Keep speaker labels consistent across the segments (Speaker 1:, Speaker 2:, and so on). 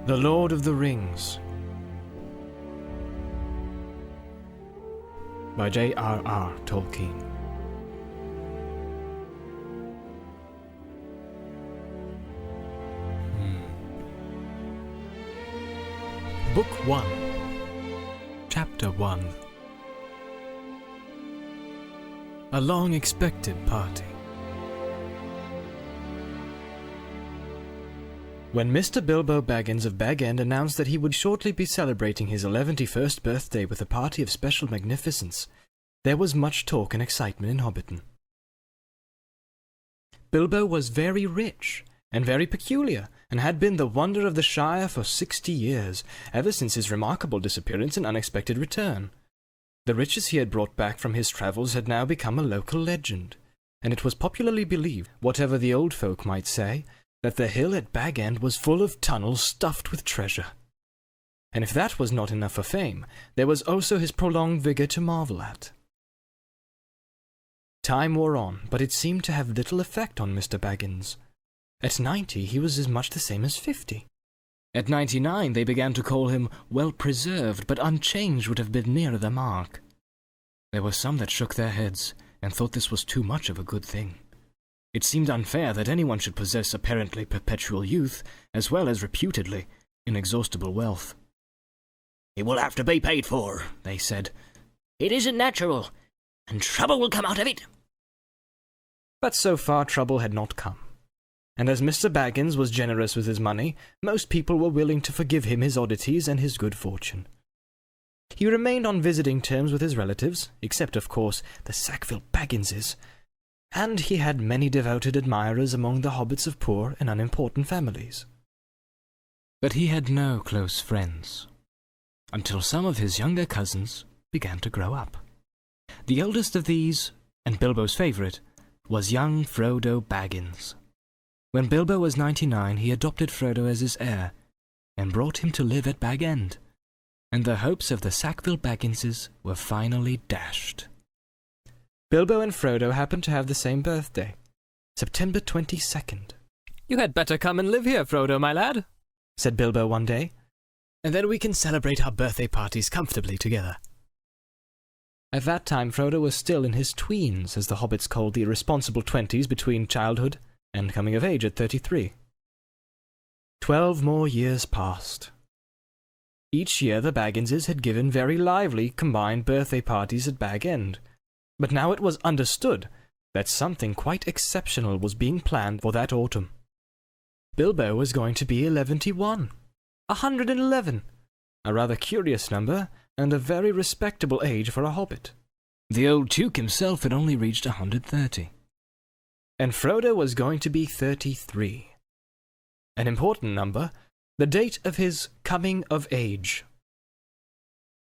Speaker 1: The Lord of the Rings by J.R.R. Tolkien. Book 1, Chapter 1. A long-expected party. When Mr. Bilbo Baggins of Bag End announced that he would shortly be celebrating his 111st birthday with a party of special magnificence, there was much talk and excitement in Hobbiton. Bilbo was very rich and very peculiar, and had been the wonder of the Shire for 60 years, ever since his remarkable disappearance and unexpected return. The riches he had brought back from his travels had now become a local legend, and it was popularly believed, whatever the old folk might say, that the hill at Bag End was full of tunnels stuffed with treasure. And if that was not enough for fame, there was also his prolonged vigour to marvel at. Time wore on, but it seemed to have little effect on Mr. Baggins. At 90, he was as much the same as 50. At 99, they began to call him well-preserved, but unchanged would have been nearer the mark. There were some that shook their heads, and thought this was too much of a good thing. It seemed unfair that anyone should possess apparently perpetual youth, as well as reputedly inexhaustible wealth.
Speaker 2: "It will have to be paid for," they said. "It isn't natural, and trouble will come out of it."
Speaker 1: But so far trouble had not come. And as Mr. Baggins was generous with his money, most people were willing to forgive him his oddities and his good fortune. He remained on visiting terms with his relatives, except, of course, the Sackville Bagginses, and he had many devoted admirers among the hobbits of poor and unimportant families. But he had no close friends, until some of his younger cousins began to grow up. The eldest of these, and Bilbo's favourite, was young Frodo Baggins. When Bilbo was 99, he adopted Frodo as his heir, and brought him to live at Bag End, and the hopes of the Sackville Bagginses were finally dashed. Bilbo and Frodo happened to have the same birthday, September 22nd. "You had better come and live here, Frodo, my lad," said Bilbo one day, "and then we can celebrate our birthday parties comfortably together." At that time, Frodo was still in his tweens, as the hobbits called the irresponsible 20s between childhood and coming of age at 33. 12 more years passed. Each year the Bagginses had given very lively combined birthday parties at Bag End, but now it was understood that something quite exceptional was being planned for that autumn. Bilbo was going to be 111. 111! A rather curious number, and a very respectable age for a hobbit. The old Duke himself had only reached 130. And Frodo was going to be 33. An important number, the date of his coming of age.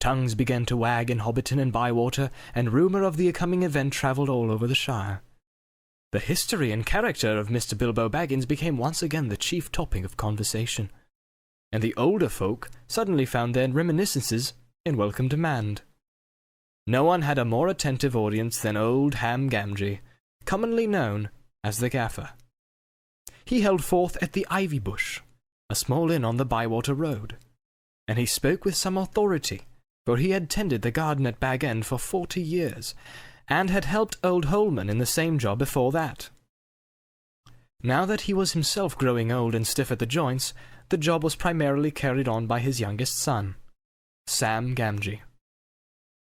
Speaker 1: Tongues began to wag in Hobbiton and Bywater, and rumour of the coming event travelled all over the Shire. The history and character of Mr. Bilbo Baggins became once again the chief topic of conversation, and the older folk suddenly found their reminiscences in welcome demand. No one had a more attentive audience than old Ham Gamgee, commonly known as the Gaffer. He held forth at the Ivy Bush, a small inn on the Bywater Road, and he spoke with some authority, for he had tended the garden at Bag End for 40 years, and had helped old Holman in the same job before that. Now that he was himself growing old and stiff at the joints, the job was primarily carried on by his youngest son, Sam Gamgee.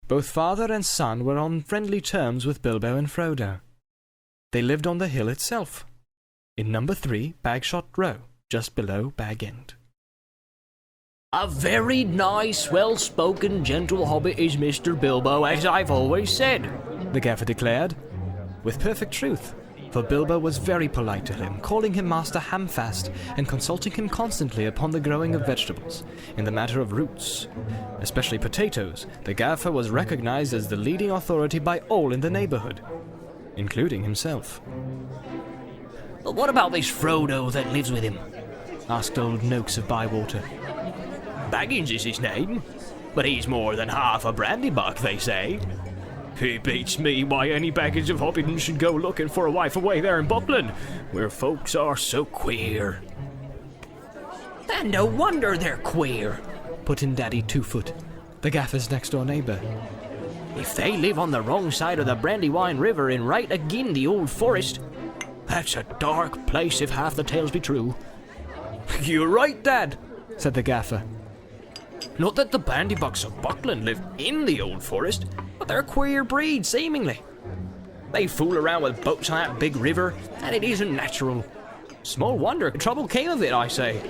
Speaker 1: Both father and son were on friendly terms with Bilbo and Frodo. They lived on the hill itself, in number 3 Bagshot Row, just below Bag End.
Speaker 2: "A very nice, well-spoken, gentle hobbit is Mr. Bilbo, as I've always said,"
Speaker 1: the Gaffer declared, with perfect truth, for Bilbo was very polite to him, calling him Master Hamfast and consulting him constantly upon the growing of vegetables. In the matter of roots, especially potatoes, the Gaffer was recognized as the leading authority by all in the neighborhood, including himself.
Speaker 2: "But what about this Frodo that lives with him?"
Speaker 1: asked old Noakes of Bywater.
Speaker 2: "Baggins is his name, but he's more than half a brandybuck, they say. It beats me why any Baggins of Hobbiton should go looking for a wife away there in Buckland, where folks are so queer." And no wonder they're queer,
Speaker 1: put in Daddy 2-Foot, the Gaffer's next-door neighbour.
Speaker 2: if they live on the wrong side of the Brandywine River and right agin the old forest. That's a dark place if half the tales be true.
Speaker 1: You're right, Dad, said the Gaffer.
Speaker 2: Not that the Bandybucks of Buckland live in the old forest, but they're a queer breed, seemingly. They fool around with boats on that big river, and it isn't natural. Small wonder trouble came of it, I say.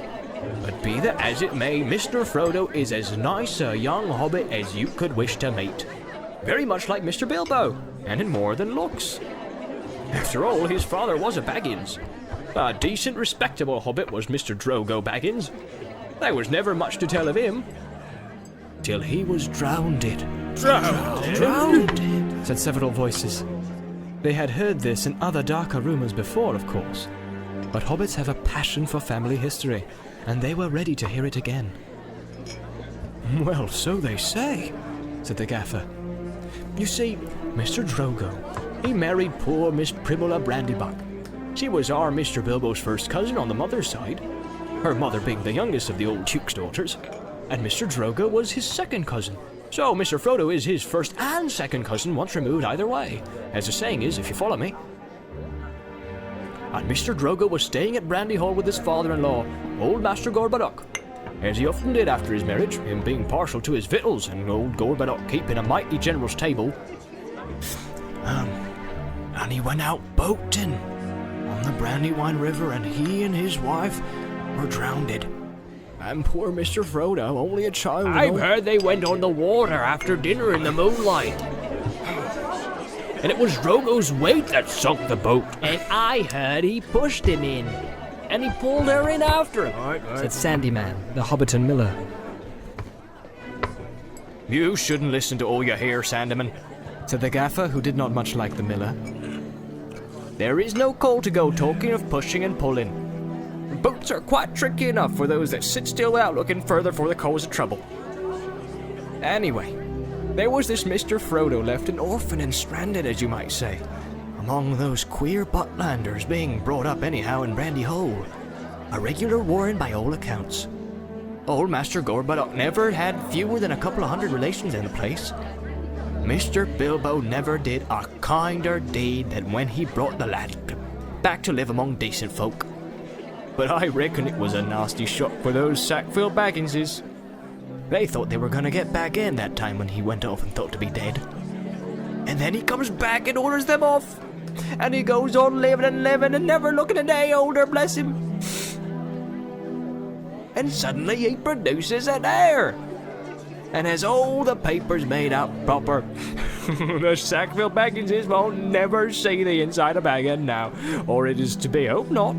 Speaker 2: But be that as it may, Mr. Frodo is as nice a young hobbit as you could wish to meet. Very much like Mr. Bilbo, and in more than looks. After all, his father was a Baggins. A decent, respectable hobbit was Mr. Drogo Baggins. There was never much to tell of him, till he was drowned.
Speaker 1: Drowned, said several voices. They had heard this and other darker rumours before, of course. But hobbits have a passion for family history, and they were ready to hear it again.
Speaker 2: Well, so they say,
Speaker 1: said the Gaffer.
Speaker 2: You see, Mr. Drogo, he married poor Miss Primula Brandybuck. She was our Mr. Bilbo's first cousin on the mother's side, her mother being the youngest of the old Duke's daughters, and Mr. Drogo was his second cousin. So Mr. Frodo is his first and second cousin once removed either way, as the saying is, if you follow me. And Mr. Drogo was staying at Brandy Hall with his father-in-law, old Master Gorbadoc, as he often did after his marriage, him being partial to his victuals and old Gorbadoc keeping a mighty generous table. And he went out boating on the Brandywine River, and he and his wife were drowned. And poor Mr. Frodo, only a child. I've heard they went on the water after dinner in the moonlight. And it was Drogo's weight that sunk the boat. And I heard he pushed him in. And he pulled her in after him,
Speaker 1: said Sandyman, the Hobbiton miller.
Speaker 2: You shouldn't listen to all you hear, Sandyman,
Speaker 1: said the Gaffer, who did not much like the miller.
Speaker 2: There is no call to go talking of pushing and pulling. Boats are quite tricky enough for those that sit still without looking further for the cause of trouble. Anyway, there was this Mr. Frodo left an orphan and stranded, as you might say, among those queer Buttlanders being brought up anyhow in Brandy Hole. A regular warren by all accounts. Old Master Gorbadoc never had fewer than a couple of hundred relations in the place. Mr. Bilbo never did a kinder deed than when he brought the lad back to live among decent folk. But I reckon it was a nasty shock for those Sackville Bagginses. They thought they were gonna get back in that time when he went off and thought to be dead. And then he comes back and orders them off. And he goes on living and never looking a day older, bless him. And suddenly he produces an heir. And has all the papers made out proper. The Sackville Bagginses won't never see the inside of Baggin now, or it is to be hoped not.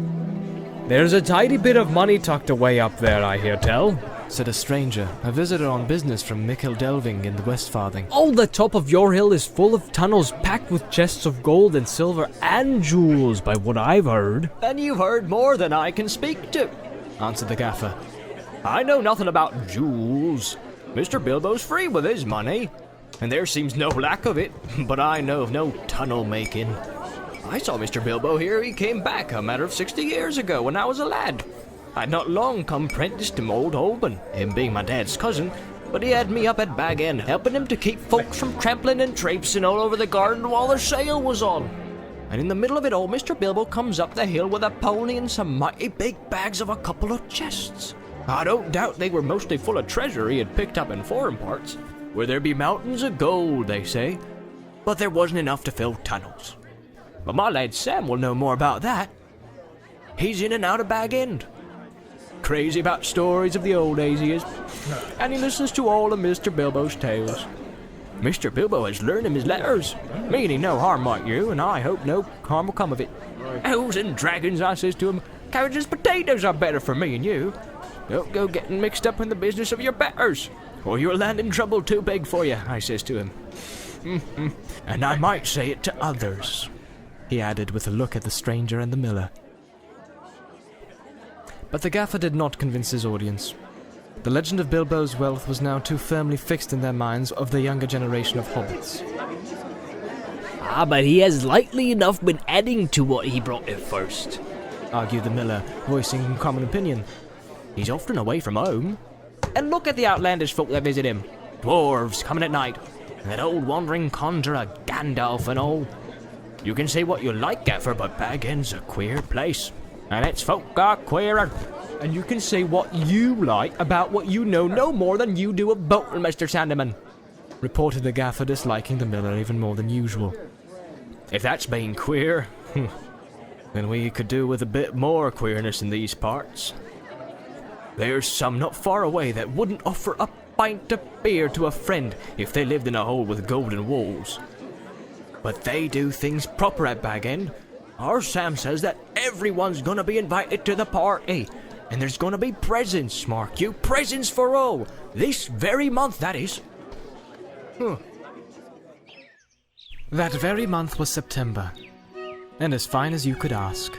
Speaker 1: There's a tidy bit of money tucked away up there, I hear tell, said a stranger, a visitor on business from Mickle Delving in the Westfarthing.
Speaker 3: All the top of your hill is full of tunnels packed with chests of gold and silver and jewels, by what I've heard.
Speaker 2: Then you've heard more than I can speak to, answered the Gaffer. I know nothing about jewels. Mr. Bilbo's free with his money, and there seems no lack of it, but I know of no tunnel making. I saw Mr. Bilbo here. He came back a matter of 60 years ago when I was a lad. I'd not long come prenticed to old Holben, him being my dad's cousin, but he had me up at Bag End, helping him to keep folks from trampling and traipsing all over the garden while the sale was on. And in the middle of it all, Mr. Bilbo comes up the hill with a pony and some mighty big bags of a couple of chests. I don't doubt they were mostly full of treasure he had picked up in foreign parts, where there be mountains of gold, they say, but there wasn't enough to fill tunnels. But my lad Sam will know more about that. He's in and out of Bag End. Crazy about stories of the old days he is, and he listens to all of Mr. Bilbo's tales. Mr. Bilbo has learned him his letters, meaning no harm like you, and I hope no harm will come of it. Elves and dragons, I says to him, cabbages, potatoes are better for me and you. Don't go getting mixed up in the business of your betters, or you'll land in trouble too big for you, I says to him. And I might say it to others, he added with a look at the stranger and the miller.
Speaker 1: But the Gaffer did not convince his audience. The legend of Bilbo's wealth was now too firmly fixed in their minds of the younger generation of hobbits.
Speaker 3: Ah, but he has likely enough been adding to what he brought at first,
Speaker 1: argued the miller, voicing common opinion.
Speaker 2: He's often away from home. And look at the outlandish folk that visit him. Dwarves coming at night. And that old wandering conjurer Gandalf and all. You can say what you like, Gaffer, but Bag End's a queer place. And its folk are queerer.
Speaker 3: And you can say what you like about what you know no more than you do of Bolton, Mr. Sandeman,
Speaker 1: reported the gaffer, disliking the miller even more than usual.
Speaker 2: If that's being queer, then we could do with a bit more queerness in these parts. There's some not far away that wouldn't offer a pint of beer to a friend if they lived in a hole with golden walls. But they do things proper at Bag End. Our Sam says that everyone's gonna be invited to the party. And there's gonna be presents, mark you, presents for all. This very month, that is.
Speaker 1: That very month was September, and as fine as you could ask.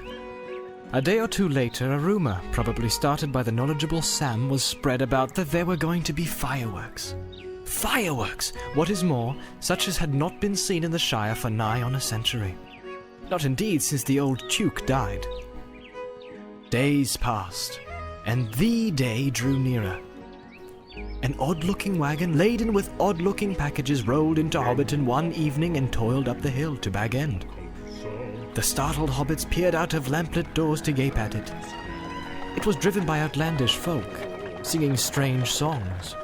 Speaker 1: A day or two later, a rumour, probably started by the knowledgeable Sam, was spread about that there were going to be fireworks. Fireworks! What is more, such as had not been seen in the Shire for nigh on a century. Not indeed since the old Ch1 died. Days passed, and the day drew nearer. An odd-looking wagon laden with odd-looking packages rolled into Hobbiton one evening and toiled up the hill to Bag End. The startled hobbits peered out of lamplit doors to gape at it. It was driven by outlandish folk, singing strange songs.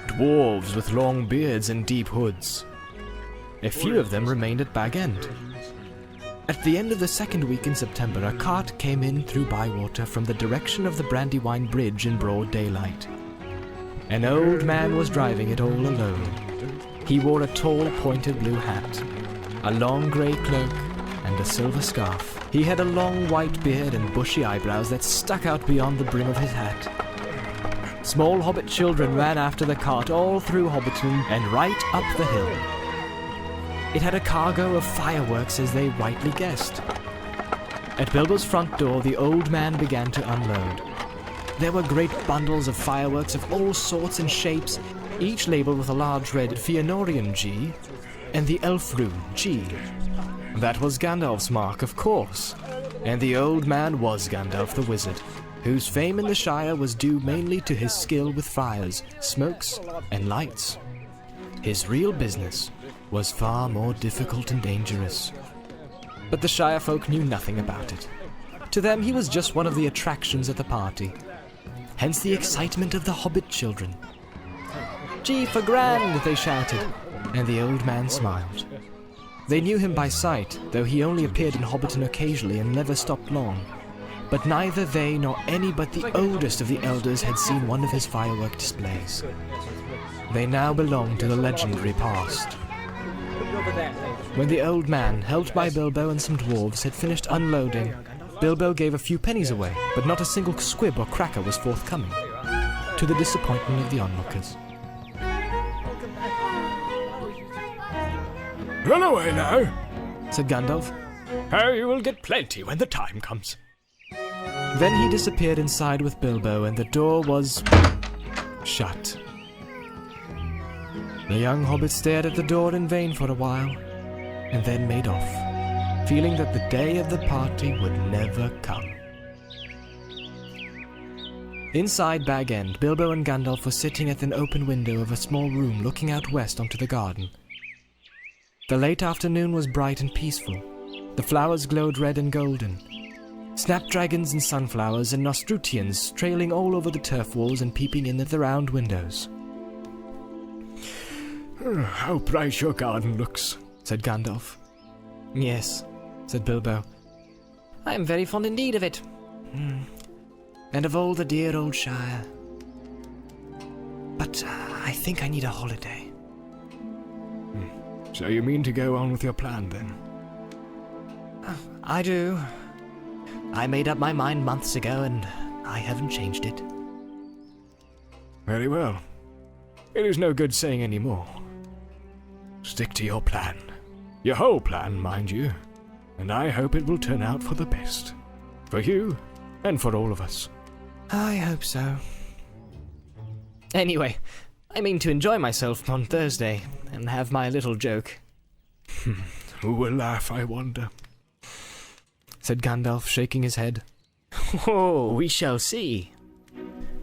Speaker 1: Dwarves with long beards and deep hoods. A few of them remained at Bag End. At the end of the second week in September, a cart came in through Bywater from the direction of the Brandywine Bridge in broad daylight. An old man was driving it all alone. He wore a tall, pointed blue hat, a long grey cloak, and a silver scarf. He had a long white beard and bushy eyebrows that stuck out beyond the brim of his hat. Small hobbit children ran after the cart all through Hobbiton and right up the hill. It had a cargo of fireworks, as they rightly guessed. At Bilbo's front door, the old man began to unload. There were great bundles of fireworks of all sorts and shapes, each labelled with a large red Fëanorian G and the elf rune G. That was Gandalf's mark, of course, and the old man was Gandalf the Wizard, whose fame in the Shire was due mainly to his skill with fires, smokes, and lights. His real business was far more difficult and dangerous. But the Shire folk knew nothing about it. To them, he was just one of the attractions at the party. Hence the excitement of the hobbit children. "Gee for grand!" they shouted, and the old man smiled. They knew him by sight, though he only appeared in Hobbiton occasionally and never stopped long. But neither they nor any but the oldest of the elders had seen one of his firework displays. They now belonged to the legendary past. When the old man, helped by Bilbo and some dwarves, had finished unloading, Bilbo gave a few pennies away, but not a single squib or cracker was forthcoming, to the disappointment of the onlookers.
Speaker 2: "Run away now,"
Speaker 1: said Gandalf.
Speaker 2: "Oh, you will get plenty when the time comes."
Speaker 1: Then he disappeared inside with Bilbo, and the door was shut. The young hobbit stared at the door in vain for a while, and then made off, feeling that the day of the party would never come. Inside Bag End, Bilbo and Gandalf were sitting at an open window of a small room looking out west onto the garden. The late afternoon was bright and peaceful. The flowers glowed red and golden. Snapdragons and sunflowers and nasturtiums trailing all over the turf walls and peeping in at the round windows.
Speaker 2: "How bright your garden looks,"
Speaker 1: said Gandalf. "Yes," said Bilbo. "I am very fond indeed of it. And of all the dear old Shire. But I think I need a holiday."
Speaker 2: "So you mean to go on with your plan, then?"
Speaker 1: "I do. I made up my mind months ago, and I haven't changed it."
Speaker 2: "Very well. It is no good saying any more. Stick to your plan. Your whole plan, mind you. And I hope it will turn out for the best. For you, and for all of us."
Speaker 1: "I hope so. Anyway, I mean to enjoy myself on Thursday, and have my little joke."
Speaker 2: "Who will laugh, I wonder?"
Speaker 1: said Gandalf, shaking his head. "Oh, we shall see.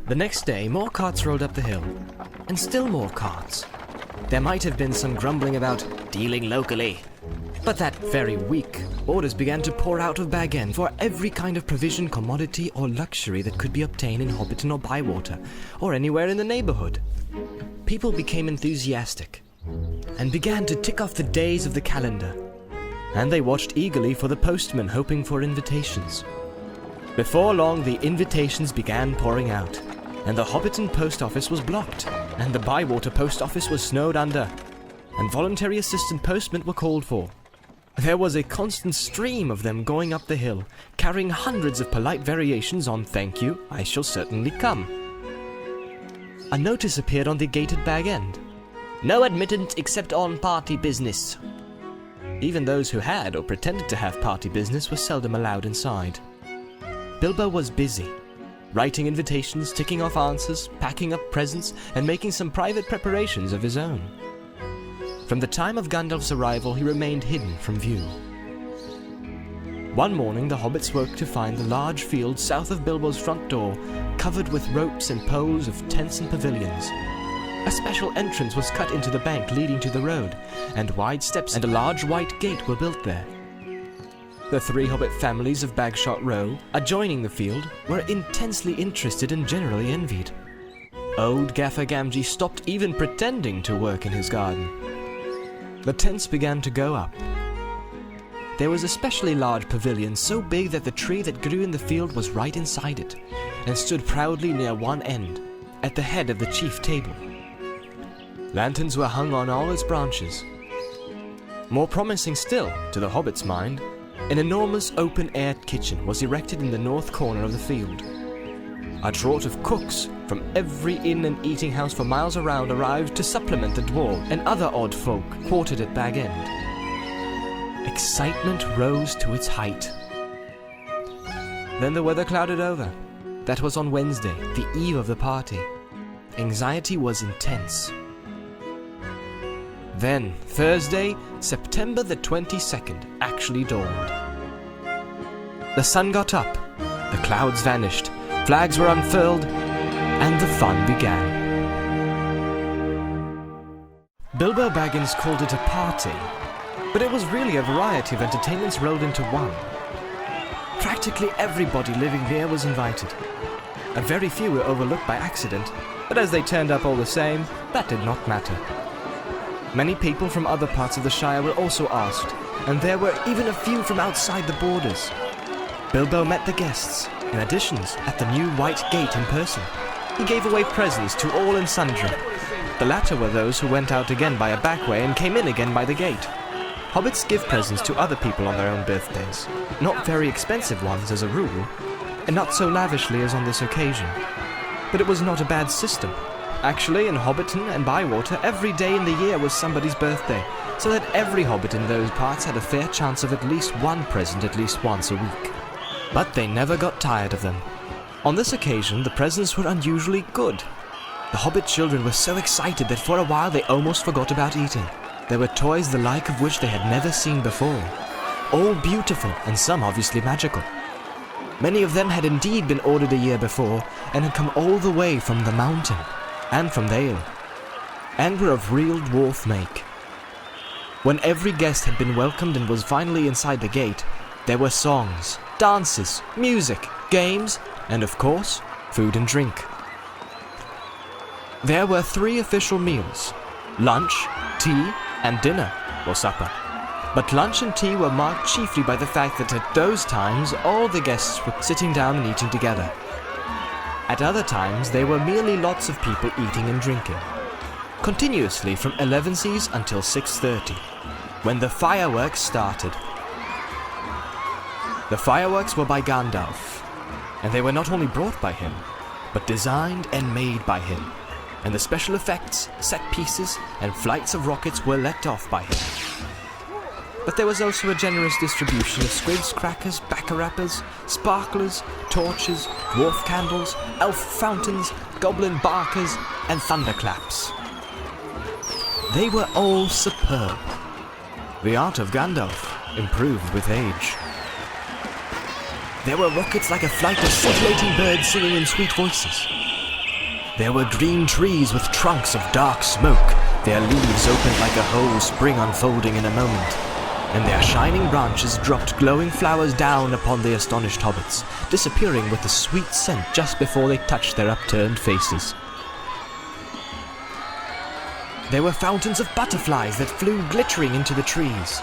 Speaker 1: The next day, more carts rolled up the hill, and still more carts. There might have been some grumbling about dealing locally, but that very week, orders began to pour out of Bag End for every kind of provision, commodity, or luxury that could be obtained in Hobbiton or Bywater, or anywhere in the neighborhood. People became enthusiastic, and began to tick off the days of the calendar, and they watched eagerly for the postman, hoping for invitations. Before long, the invitations began pouring out, and the Hobbiton post office was blocked, and the Bywater post office was snowed under, and voluntary assistant postmen were called for. There was a constant stream of them going up the hill, carrying hundreds of polite variations on "Thank you, I shall certainly come." A notice appeared on the gate at Bag End. "No admittance except on party business." Even those who had or pretended to have party business were seldom allowed inside. Bilbo was busy, writing invitations, ticking off answers, packing up presents, and making some private preparations of his own. From the time of Gandalf's arrival, he remained hidden from view. One morning, the hobbits woke to find the large field south of Bilbo's front door covered with ropes and poles of tents and pavilions. A special entrance was cut into the bank leading to the road, and wide steps and a large white gate were built there. The 3 hobbit families of Bagshot Row, adjoining the field, were intensely interested and generally envied. Old Gaffer Gamgee stopped even pretending to work in his garden. The tents began to go up. There was a specially large pavilion so big that the tree that grew in the field was right inside it, and stood proudly near one end, at the head of the chief table. Lanterns were hung on all its branches. More promising still, to the hobbit's mind, an enormous open-air kitchen was erected in the north corner of the field. A draught of cooks from every inn and eating house for miles around arrived to supplement the dwarf and other odd folk quartered at Bag End. Excitement rose to its height. Then the weather clouded over. That was on Wednesday, the eve of the party. Anxiety was intense. Then, Thursday, September the 22nd, actually dawned. The sun got up, the clouds vanished, flags were unfurled, and the fun began. Bilbo Baggins called it a party, but it was really a variety of entertainments rolled into one. Practically everybody living near was invited. A very few were overlooked by accident, but as they turned up all the same, that did not matter. Many people from other parts of the Shire were also asked, and there were even a few from outside the borders. Bilbo met the guests, in additions, at the new White Gate in person. He gave away presents to all and sundry. The latter were those who went out again by a back way and came in again by the gate. Hobbits give presents to other people on their own birthdays, not very expensive ones as a rule, and not so lavishly as on this occasion. But it was not a bad system. Actually, in Hobbiton and Bywater, every day in the year was somebody's birthday, so that every hobbit in those parts had a fair chance of at least one present at least once a week. But they never got tired of them. On this occasion, the presents were unusually good. The hobbit children were so excited that for a while they almost forgot about eating. There were toys the like of which they had never seen before, all beautiful and some obviously magical. Many of them had indeed been ordered a year before and had come all the way from the mountain and from Dale, and were of real dwarf make. When every guest had been welcomed and was finally inside the gate, there were songs, dances, music, games, and of course, food and drink. There were 3 official meals: lunch, tea, and dinner, or supper. But lunch and tea were marked chiefly by the fact that at those times all the guests were sitting down and eating together. At other times they were merely lots of people eating and drinking, continuously from 11:00 until 6:30, when the fireworks started. The fireworks were by Gandalf, and they were not only brought by him, but designed and made by him, and the special effects, set pieces, and flights of rockets were let off by him. But there was also a generous distribution of squids, crackers, bacca-rappers, sparklers, torches, dwarf candles, elf fountains, goblin barkers, and thunderclaps. They were all superb. The art of Gandalf improved with age. There were rockets like a flight of scintillating birds singing in sweet voices. There were green trees with trunks of dark smoke, their leaves opened like a whole spring unfolding in a moment, and their shining branches dropped glowing flowers down upon the astonished hobbits, disappearing with a sweet scent just before they touched their upturned faces. There were fountains of butterflies that flew glittering into the trees.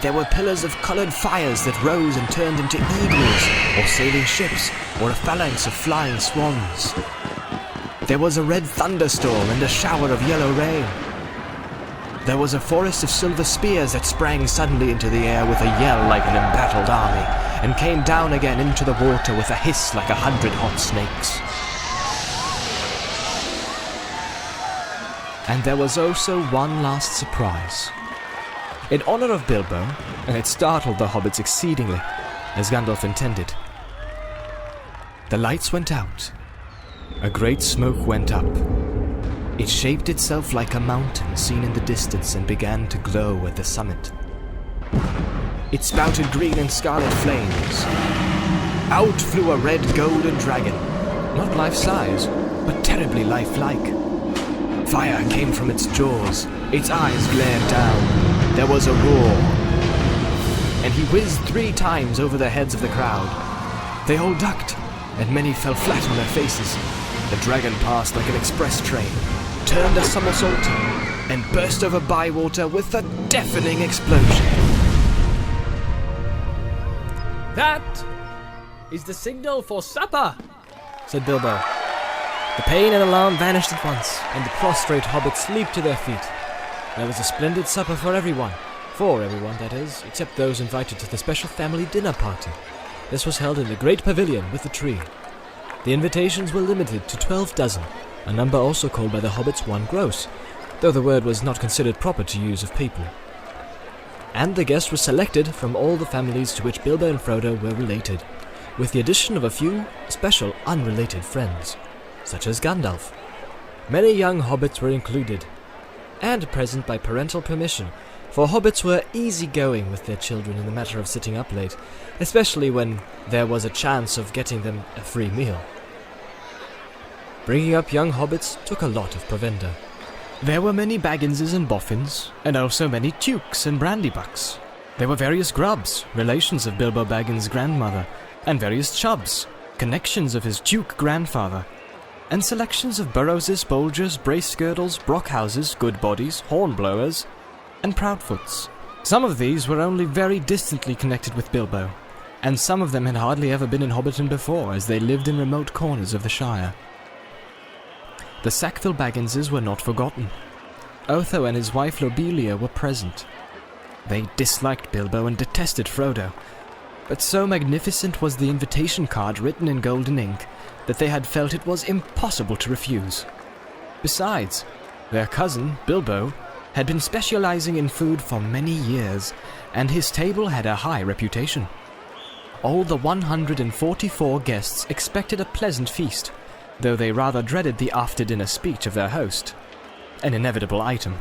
Speaker 1: There were pillars of colored fires that rose and turned into eagles, or sailing ships, or a phalanx of flying swans. There was a red thunderstorm and a shower of yellow rain. There was a forest of silver spears that sprang suddenly into the air with a yell like an embattled army, and came down again into the water with a hiss like 100 hot snakes. And there was also one last surprise. In honor of Bilbo, and it startled the hobbits exceedingly, as Gandalf intended. The lights went out. A great smoke went up. It shaped itself like a mountain seen in the distance and began to glow at the summit. It spouted green and scarlet flames. Out flew a red golden dragon, not life-size, but terribly lifelike. Fire came from its jaws, its eyes glared down. There was a roar, and he whizzed 3 times over the heads of the crowd. They all ducked, and many fell flat on their faces. The dragon passed like an express train, turned a somersault, and burst over Bywater with a deafening explosion.
Speaker 3: That is the signal for supper, said Bilbo. The pain and alarm vanished at once, and the prostrate hobbits leaped to their feet. There was a splendid supper for everyone, that is, except those invited to the special family dinner party. This was held in the great pavilion with the tree. The invitations were limited to 12 dozen, a number also called by the hobbits 1 gross, though the word was not considered proper to use of people. And the guests were selected from all the families to which Bilbo and Frodo were related, with the addition of a few special unrelated friends, such as Gandalf. Many young hobbits were included, and present by parental permission, for hobbits were easy-going with their children in the matter of sitting up late, especially when there was a chance of getting them a free meal. Bringing up young hobbits took a lot of provender.
Speaker 1: There were many Bagginses and Boffins, and also many Tukes and Brandybucks. There were various Grubbs, relations of Bilbo Baggins' grandmother, and various Chubbs, connections of his Duke grandfather, and selections of Burrowses, Bolgers, Bracegirdles, Brockhouses, Goodbodies, Hornblowers, and Proudfoots. Some of these were only very distantly connected with Bilbo, and some of them had hardly ever been in Hobbiton before, as they lived in remote corners of the Shire. The Sackville Bagginses were not forgotten. Otho and his wife Lobelia were present. They disliked Bilbo and detested Frodo, but so magnificent was the invitation card written in golden ink that they had felt it was impossible to refuse. Besides, their cousin, Bilbo, had been specializing in food for many years, and his table had a high reputation. All the 144 guests expected a pleasant feast, though they rather dreaded the after-dinner speech of their host, an inevitable item.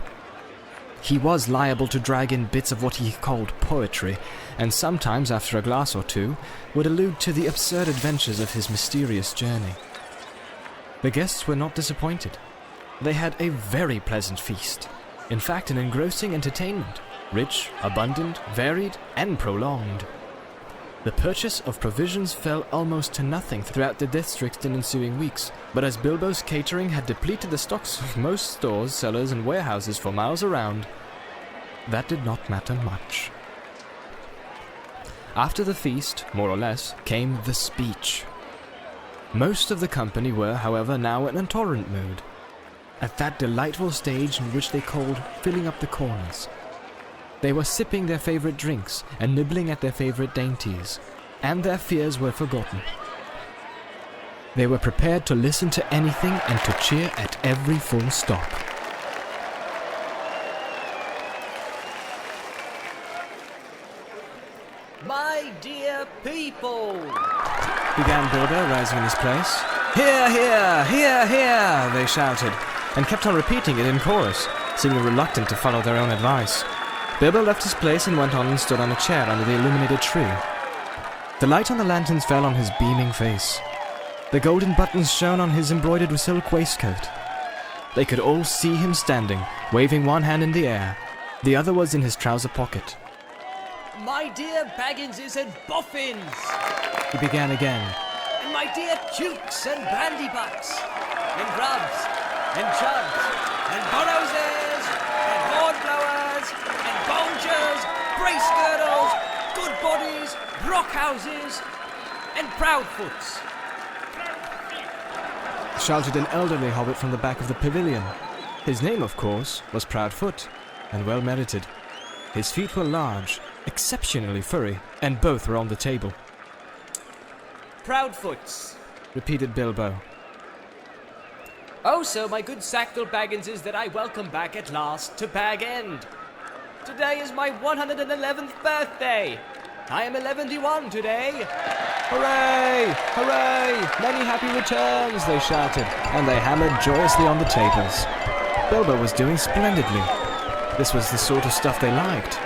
Speaker 1: He was liable to drag in bits of what he called poetry, and sometimes, after a glass or two, would allude to the absurd adventures of his mysterious journey. The guests were not disappointed. They had a very pleasant feast. In fact, an engrossing entertainment, rich, abundant, varied, and prolonged. The purchase of provisions fell almost to nothing throughout the district in ensuing weeks, but as Bilbo's catering had depleted the stocks of most stores, cellars, and warehouses for miles around, that did not matter much. After the feast, more or less, came the speech. Most of the company were, however, now in a torrent mood, at that delightful stage in which they called filling up the corners. They were sipping their favorite drinks and nibbling at their favorite dainties, and their fears were forgotten. They were prepared to listen to anything and to cheer at every full stop.
Speaker 2: My dear people,
Speaker 1: began Bilbo, rising in his place. Hear, hear, hear, hear, they shouted, and kept on repeating it in chorus, seeming reluctant to follow their own advice. Bilbo left his place and went on and stood on a chair under the illuminated tree. The light on the lanterns fell on his beaming face. The golden buttons shone on his embroidered silk waistcoat. They could all see him standing, waving one hand in the air. The other was in his trouser pocket.
Speaker 3: My dear Bagginses and Boffins,
Speaker 1: He began again.
Speaker 3: and my dear Dukes and Brandybucks, and Grubs, and Chubs, and Bonoses, and Hornblowers, and Bulgers, Brace Girdles, Good Bodies, Rockhouses, and Proudfoots.
Speaker 1: Shouted an elderly hobbit from the back of the pavilion. His name, of course, was Proudfoot, and well merited. His feet were large, exceptionally furry, and both were on the table.
Speaker 3: Proudfoots.
Speaker 1: Repeated Bilbo.
Speaker 3: Oh, so my good Sackville Bagginses that I welcome back at last to Bag End. Today is my 111th birthday. I am 11-1 today.
Speaker 1: Hooray! Hooray! Many happy returns, they shouted, and they hammered joyously on the tables. Bilbo was doing splendidly. This was the sort of stuff they liked.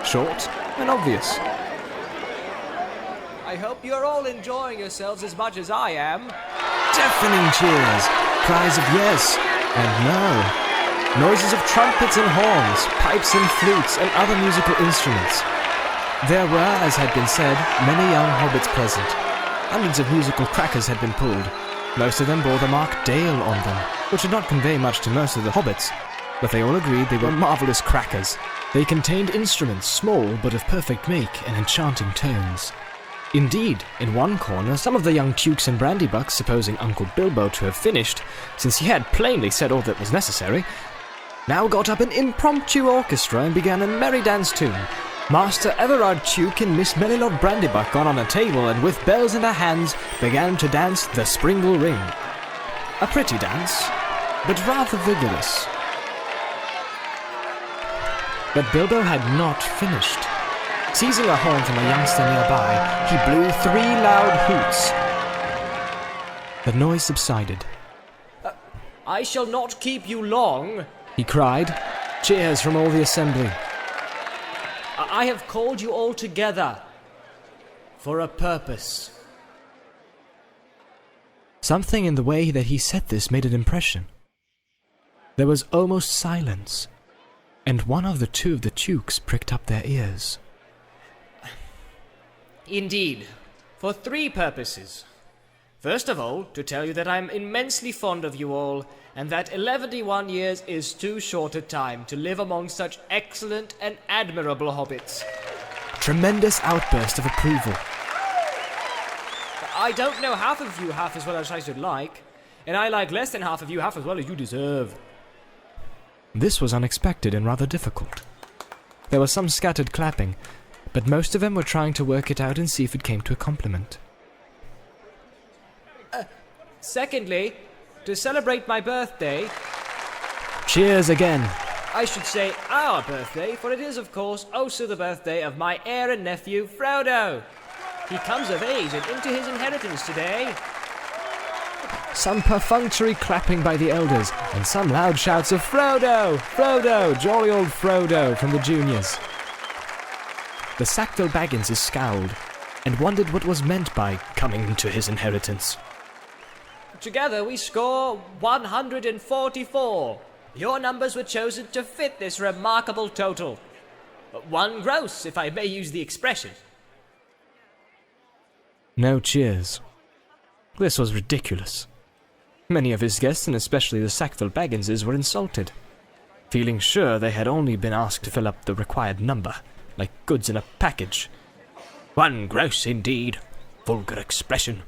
Speaker 1: Short and obvious.
Speaker 3: I hope you're all enjoying yourselves as much as I am.
Speaker 1: Deafening cheers, cries of yes and no, noises of trumpets and horns, pipes and flutes, and other musical instruments. There were, as had been said, many young hobbits present. Hundreds of musical crackers had been pulled. Most of them bore the mark Dale on them, which did not convey much to most of the hobbits, but they all agreed they were marvellous crackers. They contained instruments, small but of perfect make and enchanting tones. Indeed, in one corner, some of the young Dukes and Brandybucks, supposing Uncle Bilbo to have finished, since he had plainly said all that was necessary, now got up an impromptu orchestra and began a merry dance tune. Master Everard Duke and Miss Melilot Brandybuck got on a table and with bells in their hands began to dance the Springle Ring. A pretty dance, but rather vigorous. But Bilbo had not finished. Seizing a horn from a youngster nearby, he blew 3 loud hoots. The noise subsided.
Speaker 3: I shall not keep you long.
Speaker 1: He cried. Cheers from all the assembly.
Speaker 3: I have called you all together for a purpose.
Speaker 1: Something in the way that he said this made an impression. There was almost silence, and one of the 2 of the Dukes pricked up their ears.
Speaker 3: Indeed, for 3 purposes. First of all, to tell you that I am immensely fond of you all, and that 11 years is too short a time to live among such excellent and admirable hobbits.
Speaker 1: Tremendous outburst of approval.
Speaker 3: I don't know half of you half as well as I should like, and I like less than half of you half as well as you deserve.
Speaker 1: This was unexpected and rather difficult. There was some scattered clapping, but most of them were trying to work it out and see if it came to a compliment.
Speaker 3: Secondly, to celebrate my birthday,
Speaker 1: Cheers again.
Speaker 3: I should say our birthday, for it is, of course, also the birthday of my heir and nephew, Frodo. He comes of age and into his inheritance today.
Speaker 1: Some perfunctory clapping by the elders, and some loud shouts of Frodo! Frodo! Jolly old Frodo from the juniors. The Sackville Bagginses scowled, and wondered what was meant by coming into his inheritance.
Speaker 3: Together we score 144. Your numbers were chosen to fit this remarkable total. 1 gross, if I may use the expression.
Speaker 1: No cheers. This was ridiculous. Many of his guests, and especially the Sackville Bagginses, were insulted, feeling sure they had only been asked to fill up the required number, like goods in a package. 1 gross indeed. Vulgar expression.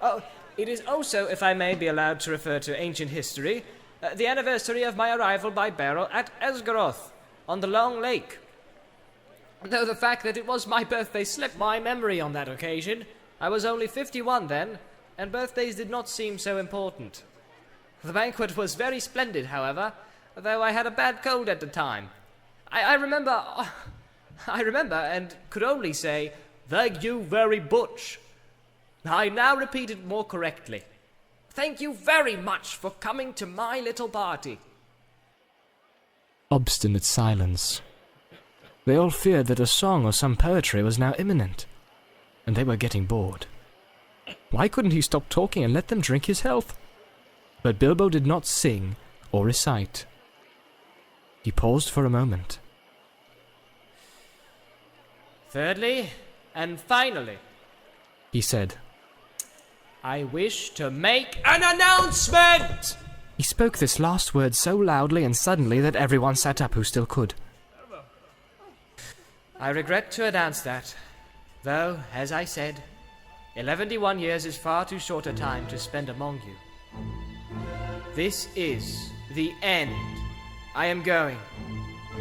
Speaker 3: Oh, it is also, if I may be allowed to refer to ancient history, the anniversary of my arrival by barrel at Esgaroth, on the Long Lake. Though the fact that it was my birthday slipped my memory on that occasion, I was only 51 then, and birthdays did not seem so important. The banquet was very splendid, however, though I had a bad cold at the time. I remember, and could only say, "Thank you very much." I now repeat it more correctly. Thank you very much for coming to my little party.
Speaker 1: Obstinate silence. They all feared that a song or some poetry was now imminent, and they were getting bored. Why couldn't he stop talking and let them drink his health? But Bilbo did not sing or recite. He paused for a moment.
Speaker 3: Thirdly, and finally,
Speaker 1: He said.
Speaker 3: I wish to make an announcement!
Speaker 1: He spoke this last word so loudly and suddenly that everyone sat up who still could.
Speaker 3: I regret to announce that, though, as I said, 11 years is far too short a time to spend among you. This is the end. I am going.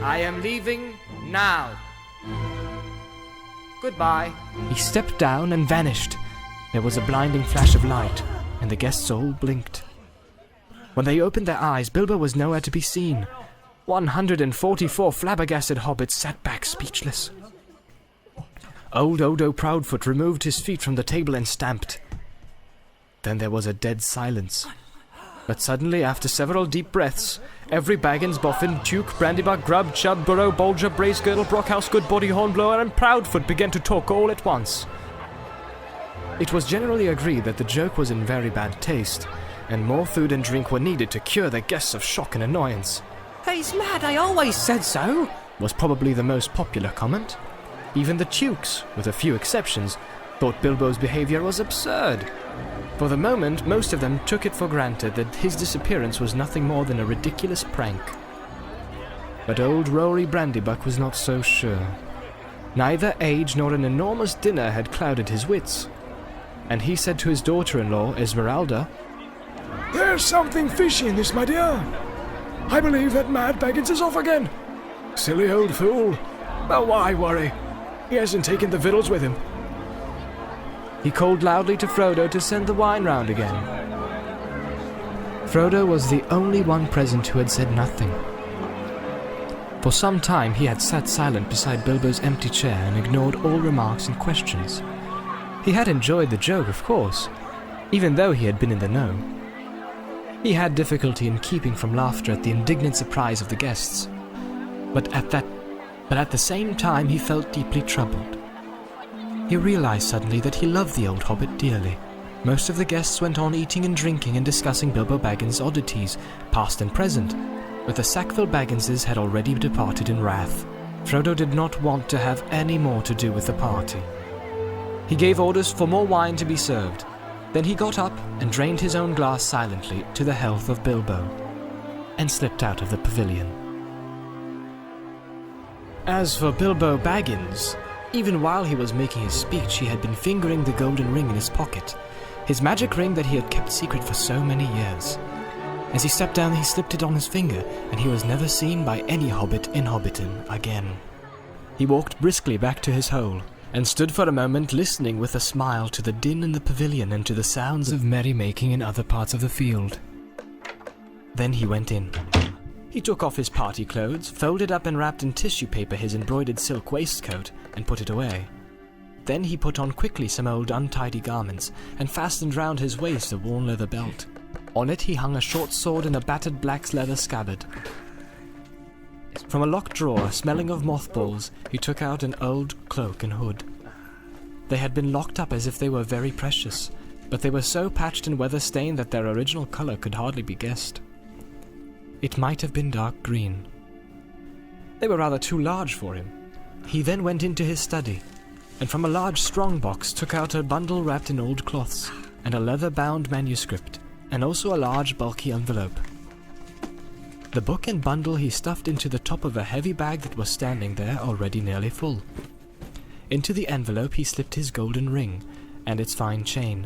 Speaker 3: I am leaving now. Goodbye.
Speaker 1: He stepped down and vanished. There was a blinding flash of light, and the guests all blinked. When they opened their eyes, Bilbo was nowhere to be seen. 144 flabbergasted hobbits sat back speechless. Old Odo Proudfoot removed his feet from the table and stamped. Then there was a dead silence. But suddenly, after several deep breaths, every Baggins, Boffin, Duke, Brandybuck, Grubb, Chubb, Burrow, Bolger, Bracegirdle, Brockhouse, Goodbody, Hornblower, and Proudfoot began to talk all at once. It was generally agreed that the joke was in very bad taste, and more food and drink were needed to cure their guests of shock and annoyance.
Speaker 3: He's mad, I always said so,
Speaker 1: was probably the most popular comment. Even the Tukes, with a few exceptions, thought Bilbo's behavior was absurd. For the moment, most of them took it for granted that his disappearance was nothing more than a ridiculous prank. But old Rory Brandybuck was not so sure. Neither age nor an enormous dinner had clouded his wits. And he said to his daughter-in-law, Esmeralda,
Speaker 4: "There's something fishy in this, my dear. I believe that Mad Baggins is off again. Silly old fool. But why worry? He hasn't taken the victuals with him."
Speaker 1: He called loudly to Frodo to send the wine round again. Frodo was the only one present who had said nothing. For some time he had sat silent beside Bilbo's empty chair and ignored all remarks and questions. He had enjoyed the joke, of course, even though he had been in the know. He had difficulty in keeping from laughter at the indignant surprise of the guests. But at the same time he felt deeply troubled. He realized suddenly that he loved the old hobbit dearly. Most of the guests went on eating and drinking and discussing Bilbo Baggins' oddities, past and present, but the Sackville Bagginses had already departed in wrath. Frodo did not want to have any more to do with the party. He gave orders for more wine to be served. Then he got up and drained his own glass silently to the health of Bilbo, and slipped out of the pavilion. As for Bilbo Baggins, even while he was making his speech, he had been fingering the golden ring in his pocket, his magic ring that he had kept secret for so many years. As he stepped down, he slipped it on his finger, and he was never seen by any hobbit in Hobbiton again. He walked briskly back to his hole, and stood for a moment listening with a smile to the din in the pavilion and to the sounds of merrymaking in other parts of the field. Then he went in. He took off his party clothes, folded up and wrapped in tissue paper his embroidered silk waistcoat, and put it away. Then he put on quickly some old untidy garments, and fastened round his waist a worn leather belt. On it he hung a short sword in a battered black leather scabbard. From a locked drawer, smelling of mothballs, he took out an old cloak and hood. They had been locked up as if they were very precious, but they were so patched and weather-stained that their original color could hardly be guessed. It might have been dark green. They were rather too large for him. He then went into his study, and from a large strong box took out a bundle wrapped in old cloths, and a leather-bound manuscript, and also a large bulky envelope. The book and bundle he stuffed into the top of a heavy bag that was standing there already nearly full. Into the envelope he slipped his golden ring and its fine chain,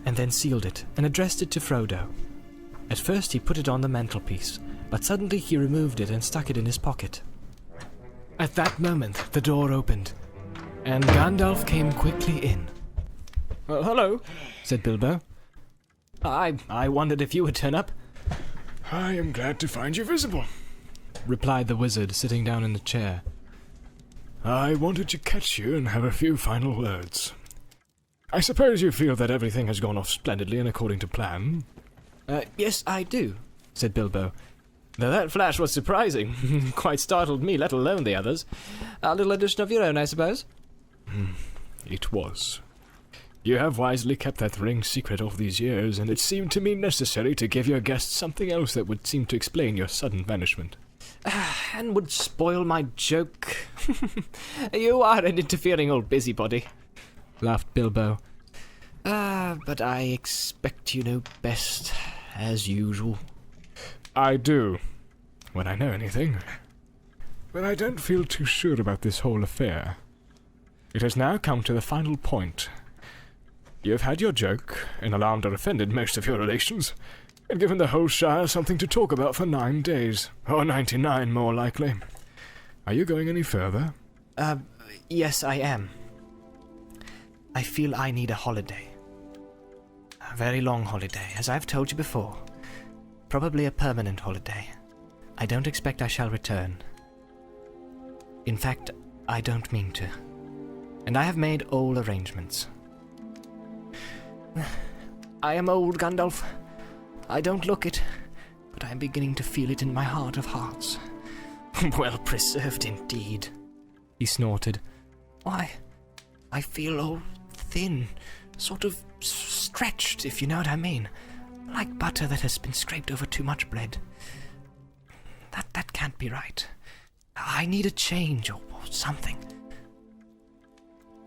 Speaker 1: and then sealed it and addressed it to Frodo. At first he put it on the mantelpiece, but suddenly he removed it and stuck it in his pocket. At that moment the door opened, and Gandalf came quickly in.
Speaker 4: Hello,
Speaker 1: said Bilbo. I wondered if you would turn up,
Speaker 4: I am glad to find you visible,
Speaker 1: replied the wizard, sitting down in the chair.
Speaker 4: I wanted to catch you and have a few final words. I suppose you feel that everything has gone off splendidly and according to plan?
Speaker 1: Yes, I do, said Bilbo. Though that flash was surprising. Quite startled me, let alone the others. A little addition of your own, I suppose?
Speaker 4: It was. You have wisely kept that ring secret all these years, and it seemed to me necessary to give your guests something else that would seem to explain your sudden banishment.
Speaker 1: And would spoil my joke. You are an interfering old busybody, laughed Bilbo. But I expect you know best, as usual.
Speaker 4: I do, when I know anything. But I don't feel too sure about this whole affair. It has now come to the final point. You have had your joke, and alarmed or offended most of your relations, and given the whole Shire something to talk about for 9 days, or 99 more likely. Are you going any further?
Speaker 1: Yes, I am. I feel I need a holiday. A very long holiday, as I've told you before. Probably a permanent holiday. I don't expect I shall return. In fact, I don't mean to. And I have made all arrangements. I am old, Gandalf. I don't look it, but I am beginning to feel it in my heart of hearts. Well preserved indeed, he snorted. Why, I feel all thin, sort of stretched, if you know what I mean. Like butter that has been scraped over too much bread. That can't be right. I need a change or something.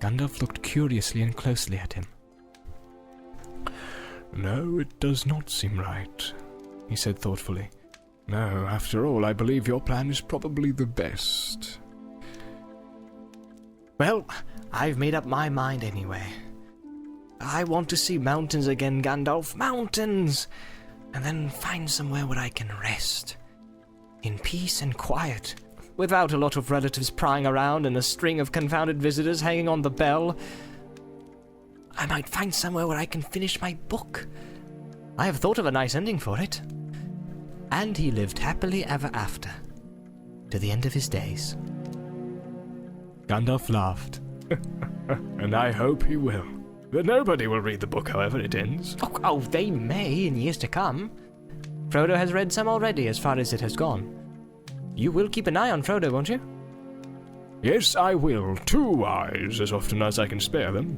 Speaker 1: Gandalf looked curiously and closely at him.
Speaker 4: No, it does not seem right, he said thoughtfully. No, after all, I believe your plan is probably the best.
Speaker 1: Well, I've made up my mind anyway. I want to see mountains again, Gandalf. Mountains! And then find somewhere where I can rest. In peace and quiet. Without a lot of relatives prying around and a string of confounded visitors hanging on the bell. I might find somewhere where I can finish my book. I have thought of a nice ending for it. And he lived happily ever after, to the end of his days.
Speaker 4: Gandalf laughed. And I hope he will. But nobody will read the book however it ends.
Speaker 1: Oh, they may in years to come. Frodo has read some already as far as it has gone. You will keep an eye on Frodo, won't you?
Speaker 4: Yes, I will. 2 eyes, as often as I can spare them.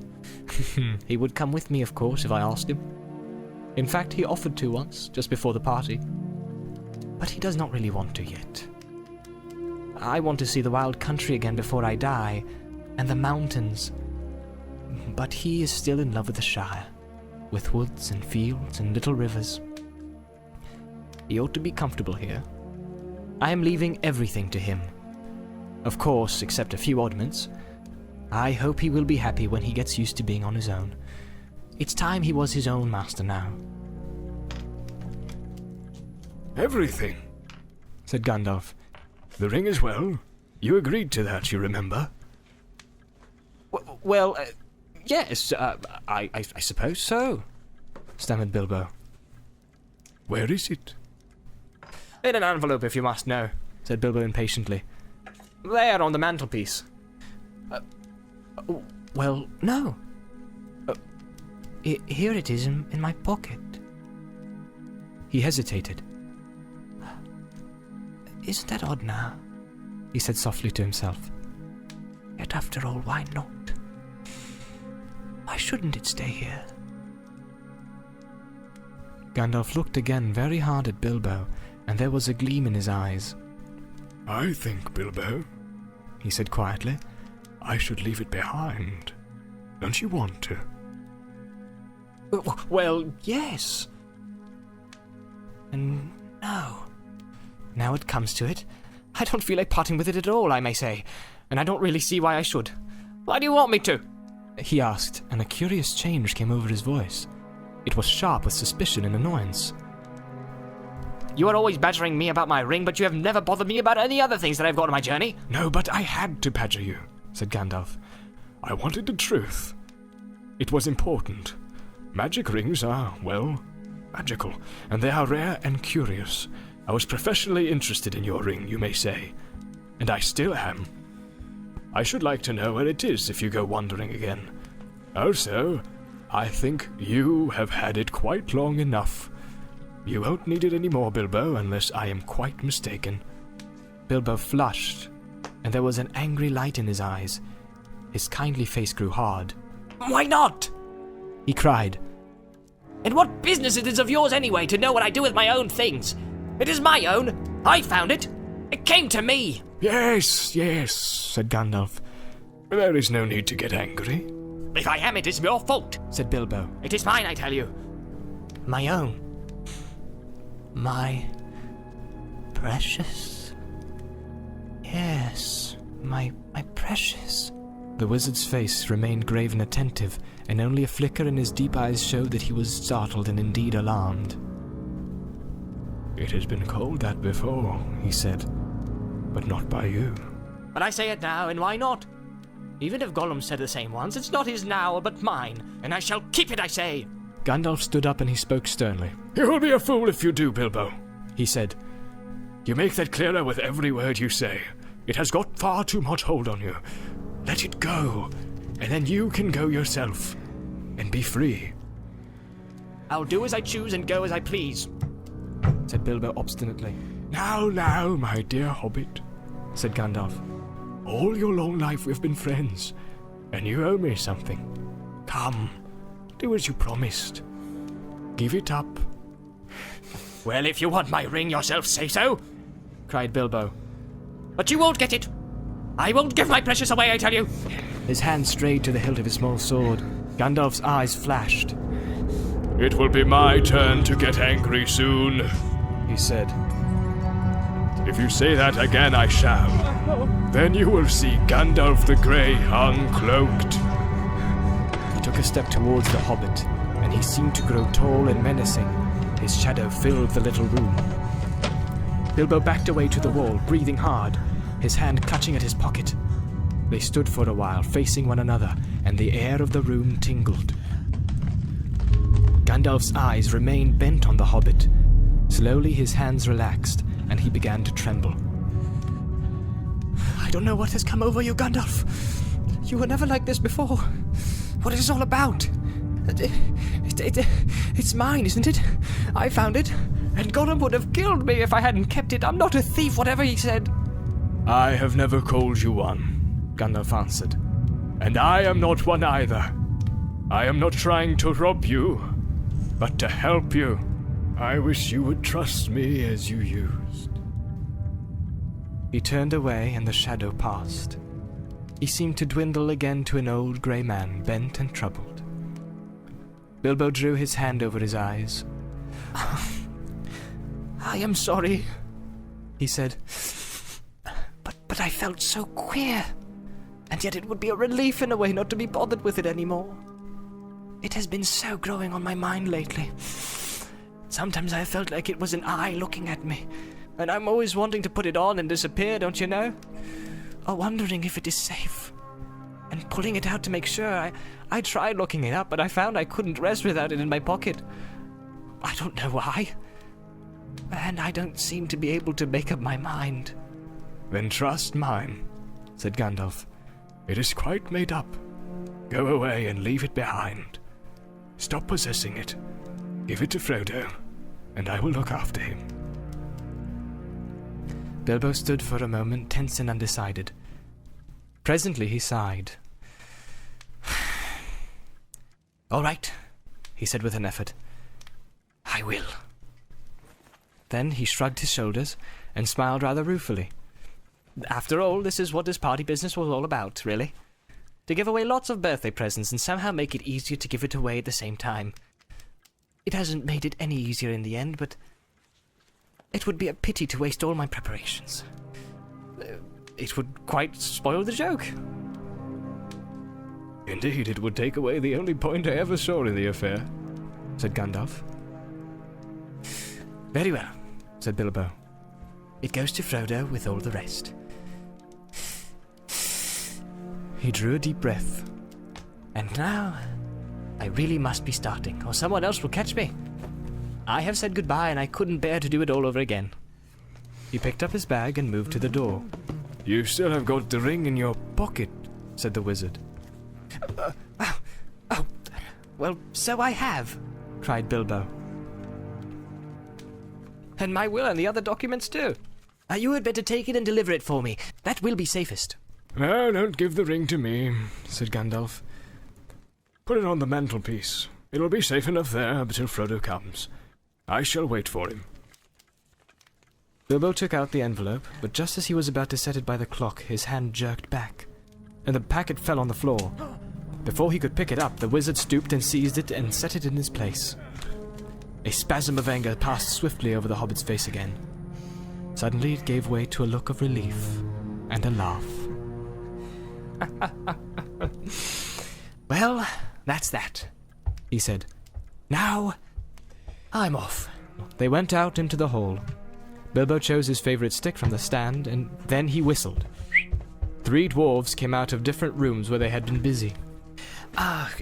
Speaker 1: He would come with me, of course, if I asked him. In fact, he offered to once, just before the party. But he does not really want to yet. I want to see the wild country again before I die, and the mountains. But he is still in love with the Shire, with woods and fields and little rivers. He ought to be comfortable here. I am leaving everything to him. Of course, except a few oddments. I hope he will be happy when he gets used to being on his own. It's time he was his own master now.
Speaker 4: Everything, said Gandalf. The ring as well. You agreed to that, you remember?
Speaker 1: Well, yes, I suppose so, stammered Bilbo.
Speaker 4: Where is it?
Speaker 1: In an envelope, if you must know, said Bilbo impatiently. There, on the mantelpiece. Well, no. Here it is in my pocket. He hesitated. Isn't that odd now? He said softly to himself. Yet after all, why not? Why shouldn't it stay here? Gandalf looked again very hard at Bilbo, and there was a gleam in his eyes.
Speaker 4: I think, Bilbo, he said quietly, I should leave it behind. Don't you want to?
Speaker 1: Well, yes. And no. Now it comes to it, I don't feel like parting with it at all, I may say, and I don't really see why I should. Why do you want me to? He asked, and a curious change came over his voice. It was sharp with suspicion and annoyance. You are always badgering me about my ring, but you have never bothered me about any other things that I've got on my journey.
Speaker 4: No, but I had to badger you, said Gandalf. I wanted the truth. It was important. Magic rings are, well, magical, and they are rare and curious. I was professionally interested in your ring, you may say, and I still am. I should like to know where it is if you go wandering again. Also, I think you have had it quite long enough. You won't need it anymore, Bilbo, unless I am quite mistaken.
Speaker 1: Bilbo flushed, and there was an angry light in his eyes. His kindly face grew hard. Why not?
Speaker 3: he cried.
Speaker 2: And what business it is of yours anyway to know what I do with my own things? It is my own. I found it. It came to me.
Speaker 4: Yes, yes, said Gandalf. There is no need to get angry.
Speaker 2: If I am, it is your fault,
Speaker 3: said Bilbo.
Speaker 2: It is mine, I tell you.
Speaker 1: My own. My precious. Yes, my precious.
Speaker 3: The wizard's face remained grave and attentive, and only a flicker in his deep eyes showed that he was startled and indeed alarmed.
Speaker 4: It has been called that before, he said, but not by you.
Speaker 2: But I say it now, and why not? Even if Gollum said the same once, it's not his now, but mine, and I shall keep it, I say.
Speaker 3: Gandalf stood up and he spoke sternly.
Speaker 4: You will be a fool if you do, Bilbo, he said. You make that clearer with every word you say. It has got far too much hold on you. Let it go, and then you can go yourself, and be free.
Speaker 2: I'll do as I choose and go as I please,
Speaker 3: said Bilbo obstinately.
Speaker 4: Now, my dear hobbit,
Speaker 3: said Gandalf.
Speaker 4: All your long life we've been friends, and you owe me something. Come, do as you promised. Give it up.
Speaker 2: Well, if you want my ring yourself, say so,
Speaker 3: cried Bilbo.
Speaker 2: But you won't get it. I won't give my precious away, I tell you.
Speaker 3: His hand strayed to the hilt of his small sword. Gandalf's eyes flashed.
Speaker 4: It will be my turn to get angry soon,
Speaker 3: he said.
Speaker 4: If you say that again, I shall. Then you will see Gandalf the Grey uncloaked.
Speaker 3: He took a step towards the hobbit, and he seemed to grow tall and menacing. His shadow filled the little room. Bilbo backed away to the wall, breathing hard, his hand clutching at his pocket. They stood for a while, facing one another, and the air of the room tingled. Gandalf's eyes remained bent on the hobbit. Slowly his hands relaxed, and he began to tremble.
Speaker 1: I don't know what has come over you, Gandalf. You were never like this before. What is this all about? It's mine, isn't it? I found it, and Gollum would have killed me if I hadn't kept it. I'm not a thief, whatever he said.
Speaker 4: I have never called you one, Gandalf answered. And I am not one either. I am not trying to rob you, but to help you. I wish you would trust me as you used.
Speaker 3: He turned away and the shadow passed. He seemed to dwindle again to an old grey man, bent and troubled. Bilbo drew his hand over his eyes.
Speaker 1: I am sorry, he said. But I felt so queer. And yet it would be a relief in a way not to be bothered with it anymore. It has been so growing on my mind lately. Sometimes I felt like it was an eye looking at me, and I'm always wanting to put it on and disappear, don't you know? Or wondering if it is safe. And pulling it out to make sure. I tried looking it up, but I found I couldn't rest without it in my pocket. I don't know why. And I don't seem to be able to make up my mind.
Speaker 4: Then trust mine, said Gandalf. It is quite made up. Go away and leave it behind. Stop possessing it. Give it to Frodo, and I will look after him.
Speaker 3: Bilbo stood for a moment, tense and undecided. Presently he sighed.
Speaker 1: All right, he said with an effort. I will.
Speaker 3: Then he shrugged his shoulders and smiled rather ruefully.
Speaker 1: After all, this is what this party business was all about, really. To give away lots of birthday presents and somehow make it easier to give it away at the same time. It hasn't made it any easier in the end, but it would be a pity to waste all my preparations. It would quite spoil the joke.
Speaker 4: Indeed, it would take away the only point I ever saw in the affair, said Gandalf.
Speaker 1: Very well,
Speaker 3: said Bilbo.
Speaker 1: It goes to Frodo with all the rest.
Speaker 3: He drew a deep breath.
Speaker 1: And now, I really must be starting, or someone else will catch me. I have said goodbye, and I couldn't bear to do it all over again.
Speaker 3: He picked up his bag and moved to the door.
Speaker 4: You still have got the ring in your pocket, said the wizard.
Speaker 1: Well, so I have, cried Bilbo. And my will and the other documents too. You had better take it and deliver it for me. That will be safest.
Speaker 4: No, don't give the ring to me, said Gandalf. Put it on the mantelpiece. It'll be safe enough there until Frodo comes. I shall wait for him.
Speaker 1: Bilbo took out the envelope, but just as he was about to set it by the clock, his hand jerked back, and the packet fell on the floor. Before he could pick it up, the wizard stooped and seized it and set it in its place. A spasm of anger passed swiftly over the hobbit's face again. Suddenly it gave way to a look of relief and a laugh. "Well, that's that," he said. "Now, I'm off." They went out into the hall. Bilbo chose his favorite stick from the stand, and then he whistled. 3 dwarves came out of different rooms where they had been busy.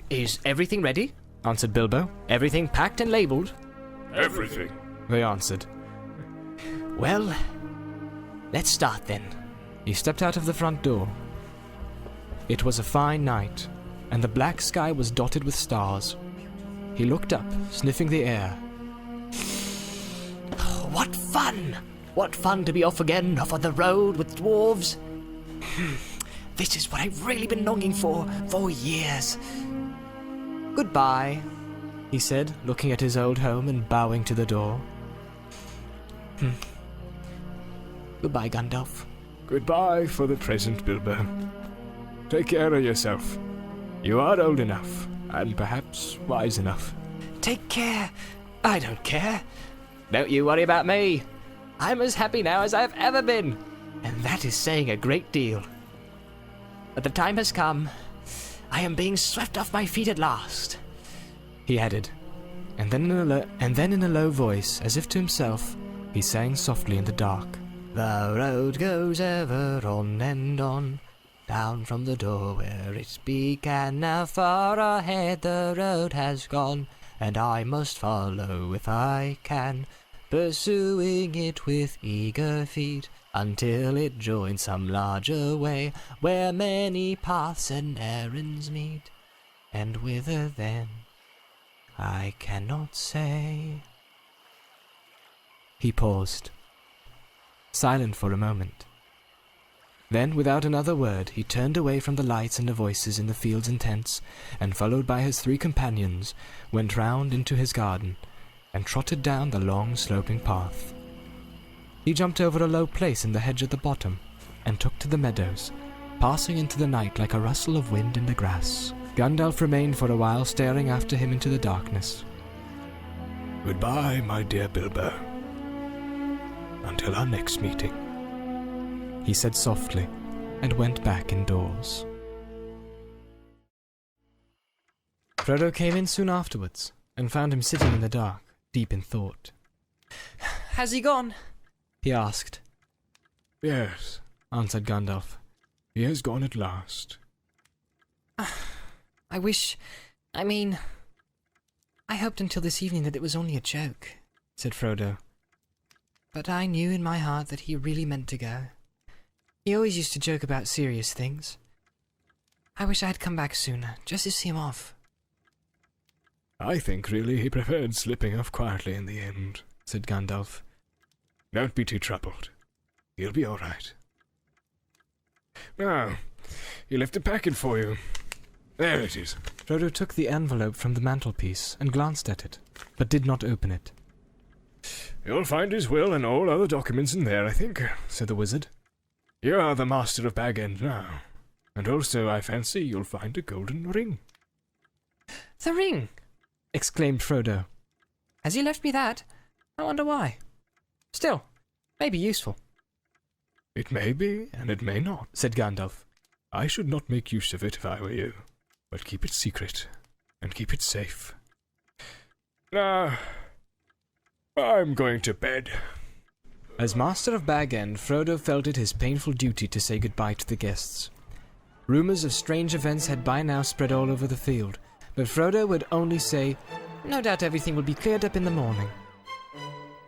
Speaker 1: Is everything ready?" answered Bilbo. "Everything packed and labelled?"
Speaker 4: Everything,
Speaker 1: they answered. "Well, let's start then." He stepped out of the front door. It was a fine night, and the black sky was dotted with stars. He looked up, sniffing the air. "What fun! What fun to be off again, off on the road with dwarves! This is what I've really been longing for years." "Goodbye," he said, looking at his old home and bowing to the door. "Goodbye, Gandalf."
Speaker 4: Goodbye for the present, Bilbo. Take care of yourself. You are old enough, and perhaps wise enough.
Speaker 1: "Take care. I don't care. Don't you worry about me. I'm as happy now as I've ever been, and that is saying a great deal. But the time has come. I am being swept off my feet at last," he added, and then in a low voice, as if to himself, he sang softly in the dark. "The road goes ever on and on, down from the door where it began. Now far ahead the road has gone, and I must follow if I can, pursuing it with eager feet, until it joins some larger way, where many paths and errands meet, and whither then I cannot say." He paused, silent for a moment. Then, without another word, he turned away from the lights and the voices in the fields and tents, and followed by his 3 companions, went round into his garden, and trotted down the long sloping path. He jumped over a low place in the hedge at the bottom, and took to the meadows, passing into the night like a rustle of wind in the grass. Gandalf remained for a while staring after him into the darkness.
Speaker 4: Goodbye, my dear Bilbo. Until our next meeting,
Speaker 1: he said softly, and went back indoors. Frodo came in soon afterwards, and found him sitting in the dark, deep in thought. "Has he gone?" he asked.
Speaker 4: Yes,
Speaker 1: answered Gandalf.
Speaker 4: He has gone at last.
Speaker 1: I hoped until this evening that it was only a joke," said Frodo. "But I knew in my heart that he really meant to go. He always used to joke about serious things. I wish I had come back sooner, just to see him off."
Speaker 4: I think really he preferred slipping off quietly in the end, said Gandalf. Don't be too troubled. He'll be all right. Now, he left a packet for you. There it is.
Speaker 1: Frodo took the envelope from the mantelpiece and glanced at it, but did not open it.
Speaker 4: You'll find his will and all other documents in there, I think, said the wizard. You are the master of Bag End now, and also, I fancy, you'll find a golden ring.
Speaker 1: "The ring!" exclaimed Frodo. "Has he left me that? I wonder why. Still, may be useful."
Speaker 4: It may be, and it may not, said Gandalf. I should not make use of it if I were you, but keep it secret, and keep it safe. Now, I'm going to bed.
Speaker 1: As master of Bag End, Frodo felt it his painful duty to say goodbye to the guests. Rumours of strange events had by now spread all over the field, but Frodo would only say, "No doubt everything will be cleared up in the morning."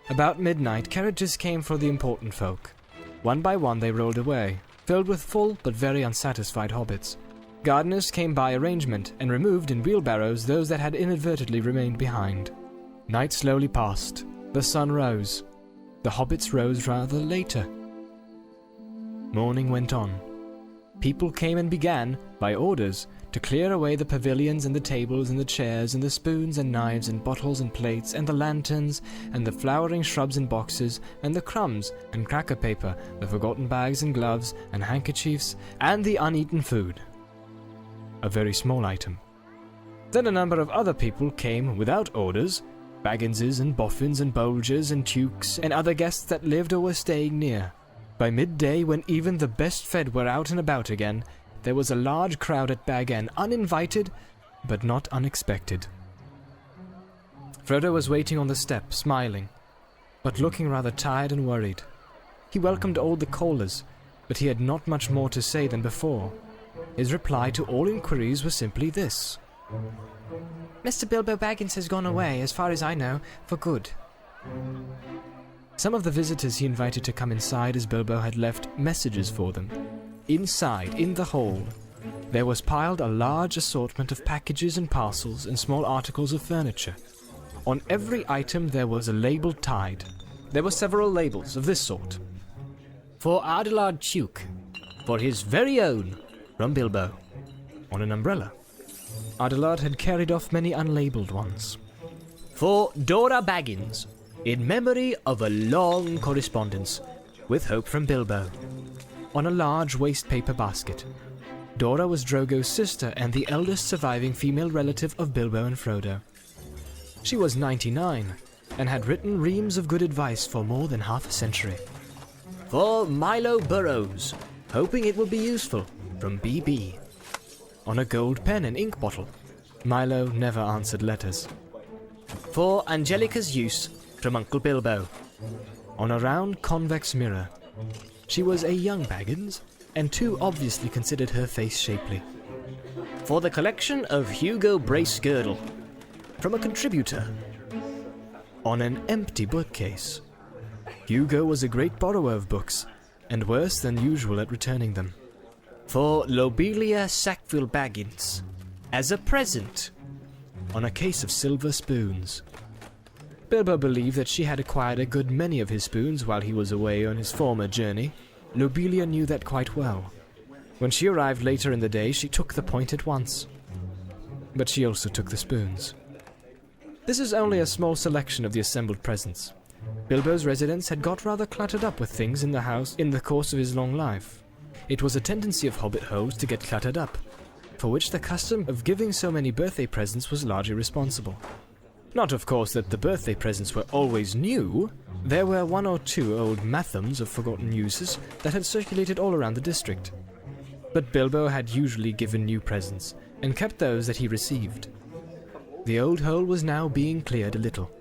Speaker 1: About midnight, carriages came for the important folk. One by one they rolled away, filled with full but very unsatisfied hobbits. Gardeners came by arrangement and removed in wheelbarrows those that had inadvertently remained behind. Night slowly passed. The sun rose. The hobbits rose rather later. Morning went on. People came and began, by orders, to clear away the pavilions and the tables and the chairs and the spoons and knives and bottles and plates and the lanterns and the flowering shrubs and boxes and the crumbs and cracker paper, the forgotten bags and gloves and handkerchiefs and the uneaten food. A very small item. Then a number of other people came without orders, Bagginses and Boffins and Bolgers and Tukes and other guests that lived or were staying near. By midday, when even the best fed were out and about again, there was a large crowd at Bag End, uninvited, but not unexpected. Frodo was waiting on the step, smiling, but looking rather tired and worried. He welcomed all the callers, but he had not much more to say than before. His reply to all inquiries was simply this: Mr. Bilbo Baggins has gone away, as far as I know, for good. Some of the visitors he invited to come inside as Bilbo had left messages for them. Inside, in the hall, there was piled a large assortment of packages and parcels and small articles of furniture. On every item there was a label tied. There were several labels of this sort. For Adelard Tuke, for his very own, from Bilbo, on an umbrella. Adelard had carried off many unlabeled ones. For Dora Baggins, in memory of a long correspondence, with hope from Bilbo, on a large waste paper basket. Dora was Drogo's sister and the eldest surviving female relative of Bilbo and Frodo. She was 99 and had written reams of good advice for more than half a century. For Milo Burrows, hoping it will be useful, from BB. On a gold pen and ink bottle. Milo never answered letters. For Angelica's use, from Uncle Bilbo. On a round convex mirror. She was a young Baggins, and too obviously considered her face shapely. For the collection of Hugo Brace Girdle, from a contributor. On an empty bookcase. Hugo was a great borrower of books, and worse than usual at returning them. For Lobelia Sackville Baggins, as a present, on a case of silver spoons. Bilbo believed that she had acquired a good many of his spoons while he was away on his former journey. Lobelia knew that quite well. When she arrived later in the day, she took the point at once. But she also took the spoons. This is only a small selection of the assembled presents. Bilbo's residence had got rather cluttered up with things in the house in the course of his long life. It was a tendency of hobbit holes to get cluttered up, for which the custom of giving so many birthday presents was largely responsible. Not, of course, that the birthday presents were always new. There were one or two old mathams of forgotten uses that had circulated all around the district. But Bilbo had usually given new presents, and kept those that he received. The old hole was now being cleared a little.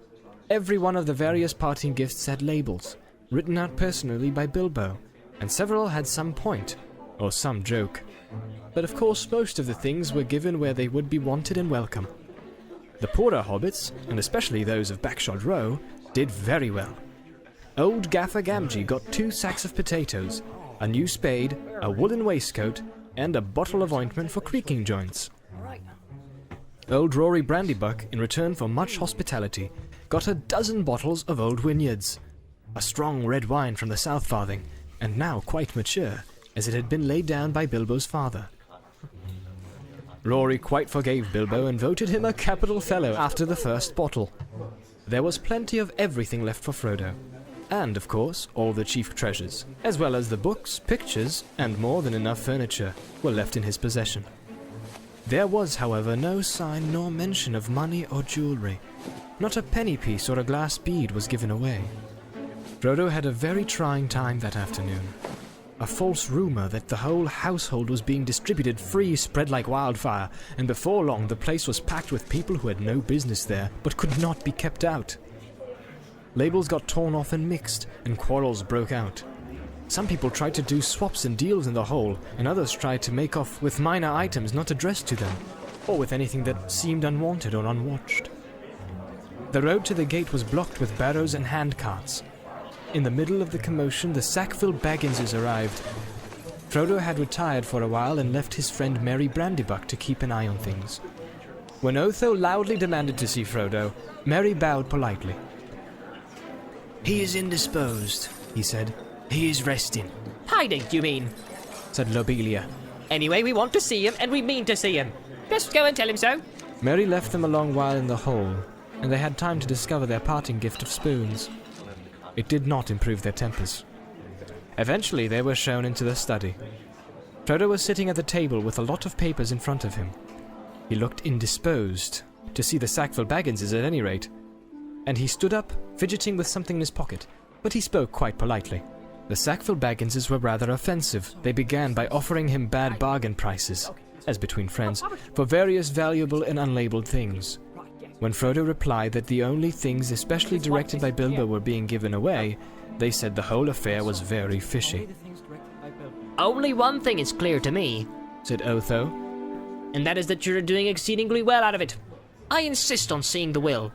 Speaker 1: Every one of the various parting gifts had labels, written out personally by Bilbo, and several had some point, or some joke. But of course most of the things were given where they would be wanted and welcome. The poorer hobbits, and especially those of Backshot Row, did very well. Old Gaffer Gamgee got 2 sacks of potatoes, a new spade, a woolen waistcoat, and a bottle of ointment for creaking joints. Old Rory Brandybuck, in return for much hospitality, got a dozen bottles of Old Wynyards, a strong red wine from the South Farthing, and now quite mature, as it had been laid down by Bilbo's father. Rory quite forgave Bilbo and voted him a capital fellow after the first bottle. There was plenty of everything left for Frodo. And, of course, all the chief treasures, as well as the books, pictures, and more than enough furniture, were left in his possession. There was, however, no sign nor mention of money or jewelry. Not a penny piece or a glass bead was given away. Frodo had a very trying time that afternoon. A false rumor that the whole household was being distributed free spread like wildfire, and before long the place was packed with people who had no business there, but could not be kept out. Labels got torn off and mixed, and quarrels broke out. Some people tried to do swaps and deals in the hole, and others tried to make off with minor items not addressed to them, or with anything that seemed unwanted or unwatched. The road to the gate was blocked with barrows and handcarts. In the middle of the commotion, the Sackville Bagginses arrived. Frodo had retired for a while and left his friend Merry Brandybuck to keep an eye on things. When Otho loudly demanded to see Frodo, Merry bowed politely. "He is indisposed," he said. "He is resting."
Speaker 2: Hiding, you mean?
Speaker 1: Said Lobelia.
Speaker 2: Anyway, we want to see him, and we mean to see him. Just go and tell him so.
Speaker 3: Mary left them a long while in the hall, and they had time to discover their parting gift of spoons. It did not improve their tempers. Eventually, they were shown into the study. Frodo was sitting at the table with a lot of papers in front of him. He looked indisposed, to see the Sackville Bagginses at any rate, and he stood up, fidgeting with something in his pocket, but he spoke quite politely. The Sackville Bagginses were rather offensive. They began by offering him bad bargain prices, as between friends, for various valuable and unlabeled things. When Frodo replied that the only things especially directed by Bilbo were being given away, they said the whole affair was very fishy.
Speaker 2: Only one thing is clear to me,
Speaker 3: said Otho,
Speaker 2: and that is that you're doing exceedingly well out of it. I insist on seeing the will.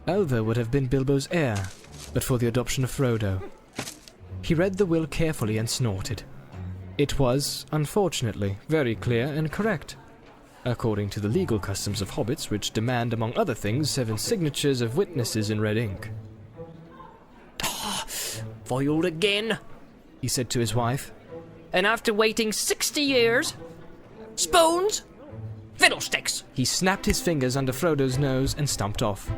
Speaker 3: Otho would have been Bilbo's heir, but for the adoption of Frodo. He read the will carefully and snorted. It was, unfortunately, very clear and correct, according to the legal customs of hobbits, which demand, among other things, 7 signatures of witnesses in red ink.
Speaker 2: Foiled again,
Speaker 3: he said to his wife.
Speaker 2: and after waiting 60 years? Spoons? Fiddlesticks!
Speaker 3: He snapped his fingers under Frodo's nose and stumped off.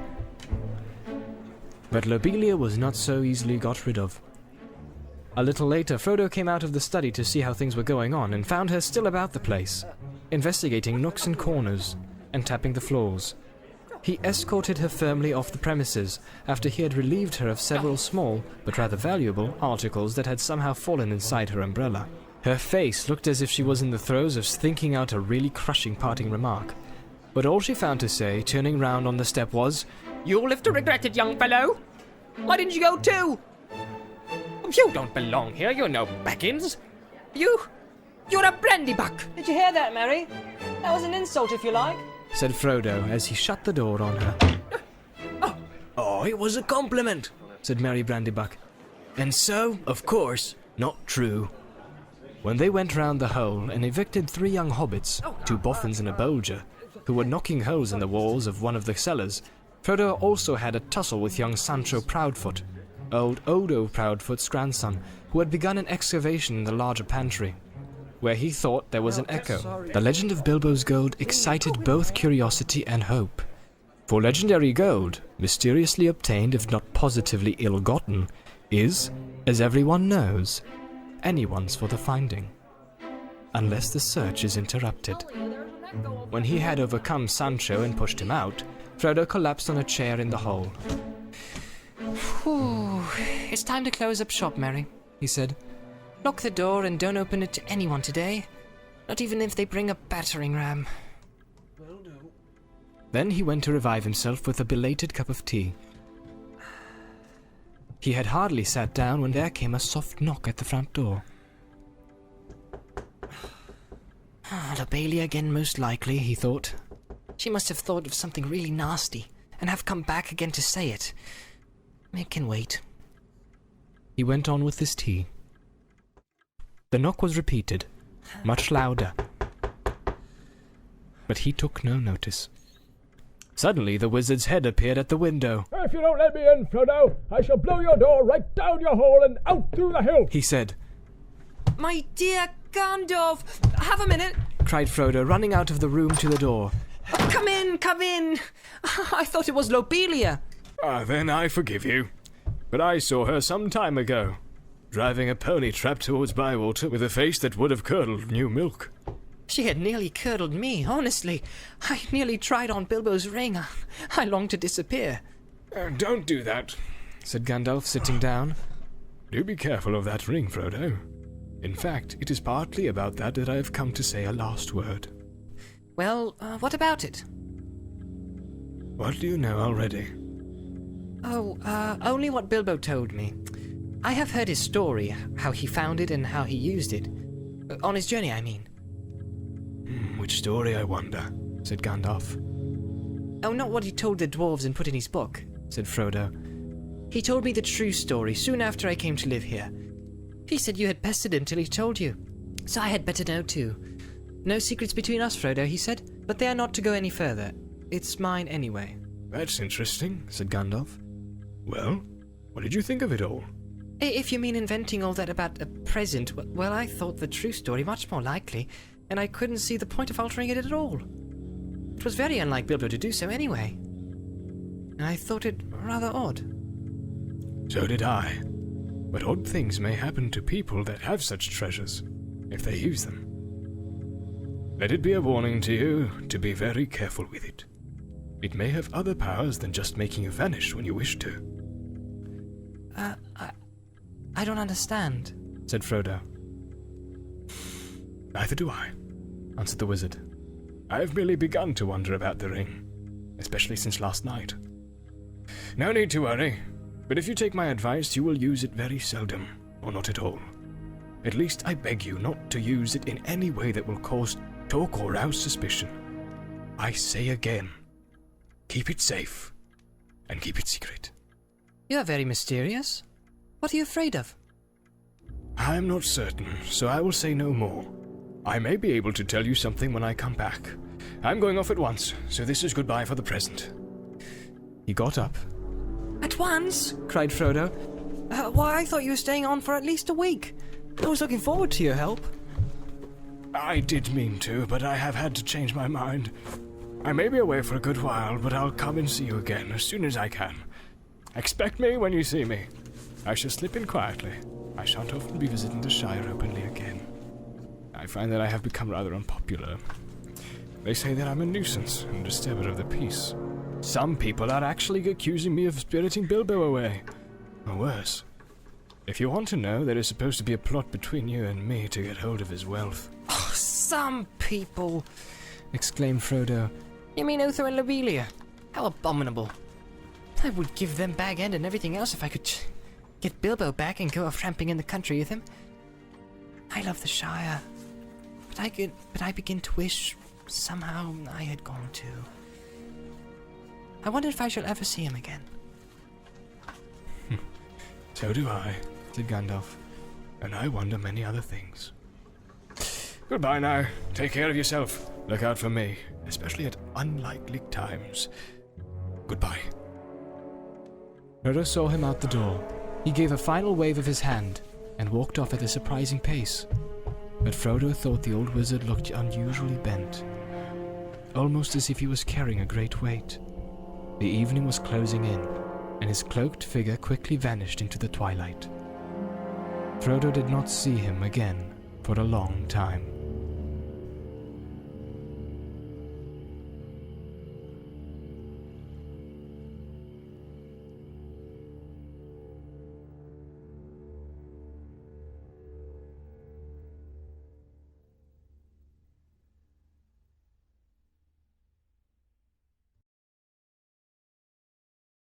Speaker 3: But Lobelia was not so easily got rid of. A little later, Frodo came out of the study to see how things were going on and found her still about the place, investigating nooks and corners and tapping the floors. He escorted her firmly off the premises after he had relieved her of several small, but rather valuable, articles that had somehow fallen inside her umbrella. Her face looked as if she was in the throes of thinking out a really crushing parting remark. But all she found to say, turning round on the step, was,
Speaker 2: "You'll live to regret it, young fellow. Why didn't you go too? You don't belong here, you're no Baggins. You're a brandybuck."
Speaker 1: Did you hear that, Mary? That was an insult, if you like,
Speaker 3: said Frodo as he shut the door on her.
Speaker 5: Oh, it was a compliment,
Speaker 3: said Merry Brandybuck.
Speaker 5: and so, of course, not true.
Speaker 3: When they went round the hole and evicted 3 young hobbits, 2 boffins and a bolger, who were knocking holes in the walls of one of the cellars, Frodo also had a tussle with young Sancho Proudfoot, old Odo Proudfoot's grandson, who had begun an excavation in the larger pantry, where he thought there was an echo. The legend of Bilbo's gold excited both curiosity and hope. For legendary gold, mysteriously obtained if not positively ill-gotten, is, as everyone knows, anyone's for the finding, unless the search is interrupted. When he had overcome Sancho and pushed him out, Frodo collapsed on a chair in the hole.
Speaker 1: Whew. It's time to close up shop, Mary, he said. Lock the door and don't open it to anyone today. Not even if they bring a battering ram.
Speaker 3: Then he went to revive himself with a belated cup of tea. He had hardly sat down when there came a soft knock at the front door.
Speaker 1: Lobelia again, most likely, he thought. She must have thought of something really nasty and have come back again to say it. It can wait.
Speaker 3: He went on with his tea. The knock was repeated, much louder. But he took no notice. Suddenly, the wizard's head appeared at the window.
Speaker 4: "If you don't let me in, Frodo, I shall blow your door right down your hole and out through the hill,"
Speaker 3: he said.
Speaker 1: My dear Gandalf, have a minute.
Speaker 3: Cried Frodo, running out of the room to the door.
Speaker 1: Come in, come in. I thought it was Lobelia.
Speaker 4: Then I forgive you. But I saw her some time ago, driving a pony trap towards Bywater with a face that would have curdled new milk.
Speaker 1: She had nearly curdled me, honestly. I nearly tried on Bilbo's ring. I longed to disappear.
Speaker 4: Don't do that,
Speaker 3: said Gandalf, sitting down.
Speaker 4: Do be careful of that ring, Frodo. In fact, it is partly about that I have come to say a last word.
Speaker 1: Well, what about it?
Speaker 4: What do you know already?
Speaker 1: Oh, only what Bilbo told me. I have heard his story, how he found it and how he used it. On his journey, I mean.
Speaker 4: Which story, I wonder?
Speaker 3: Said Gandalf.
Speaker 1: Oh, not what he told the dwarves and put in his book, said Frodo. He told me the true story soon after I came to live here. He said you had pestered him till he told you, so I had better know too. No secrets between us, Frodo, he said, but they are not to go any further. It's mine anyway.
Speaker 4: That's interesting, said Gandalf. Well, what did you think of it all?
Speaker 1: If you mean inventing all that about a present, well, I thought the true story much more likely,
Speaker 3: and I couldn't see the point of altering it at all. It was very unlike Bilbo to do so anyway, and I thought it rather odd.
Speaker 4: So did I. But odd things may happen to people that have such treasures, if they use them. Let it be a warning to you to be very careful with it. It may have other powers than just making you vanish when you wish to.
Speaker 3: I don't understand, said Frodo.
Speaker 4: Neither do I, answered the wizard. I have merely begun to wonder about the ring, especially since last night. No need to worry, but if you take my advice, you will use it very seldom, or not at all. At least I beg you not to use it in any way that will cause talk or rouse suspicion. I say again, keep it safe, and keep it secret.
Speaker 3: You're very mysterious. What are you afraid of?
Speaker 4: I am not certain, so I will say no more. I may be able to tell you something when I come back. I'm going off at once, so this is goodbye for the present.
Speaker 1: He got up.
Speaker 3: At once? Cried Frodo. Why, I thought you were staying on for at least a week. I was looking forward to your help.
Speaker 4: I did mean to, but I have had to change my mind. I may be away for a good while, but I'll come and see you again as soon as I can. Expect me when you see me. I shall slip in quietly. I shan't often be visiting the Shire openly again. I find that I have become rather unpopular. They say that I'm a nuisance and a disturber of the peace. Some people are actually accusing me of spiriting Bilbo away. Or worse. If you want to know, there is supposed to be a plot between you and me to get hold of his wealth.
Speaker 3: Oh, some people, exclaimed Frodo. You mean Uther and Lobelia? How abominable. I would give them Bag End and everything else if I could get Bilbo back and go off tramping in the country with him. I love the Shire, but I begin to wish somehow I had gone too. I wonder if I shall ever see him again.
Speaker 4: So do I, said Gandalf, and I wonder many other things. Goodbye now. Take care of yourself. Look out for me, especially at unlikely times. Goodbye.
Speaker 1: Frodo saw him out the door. He gave a final wave of his hand and walked off at a surprising pace. But Frodo thought the old wizard looked unusually bent, almost as if he was carrying a great weight. The evening was closing in, and his cloaked figure quickly vanished into the twilight. Frodo did not see him again for a long time.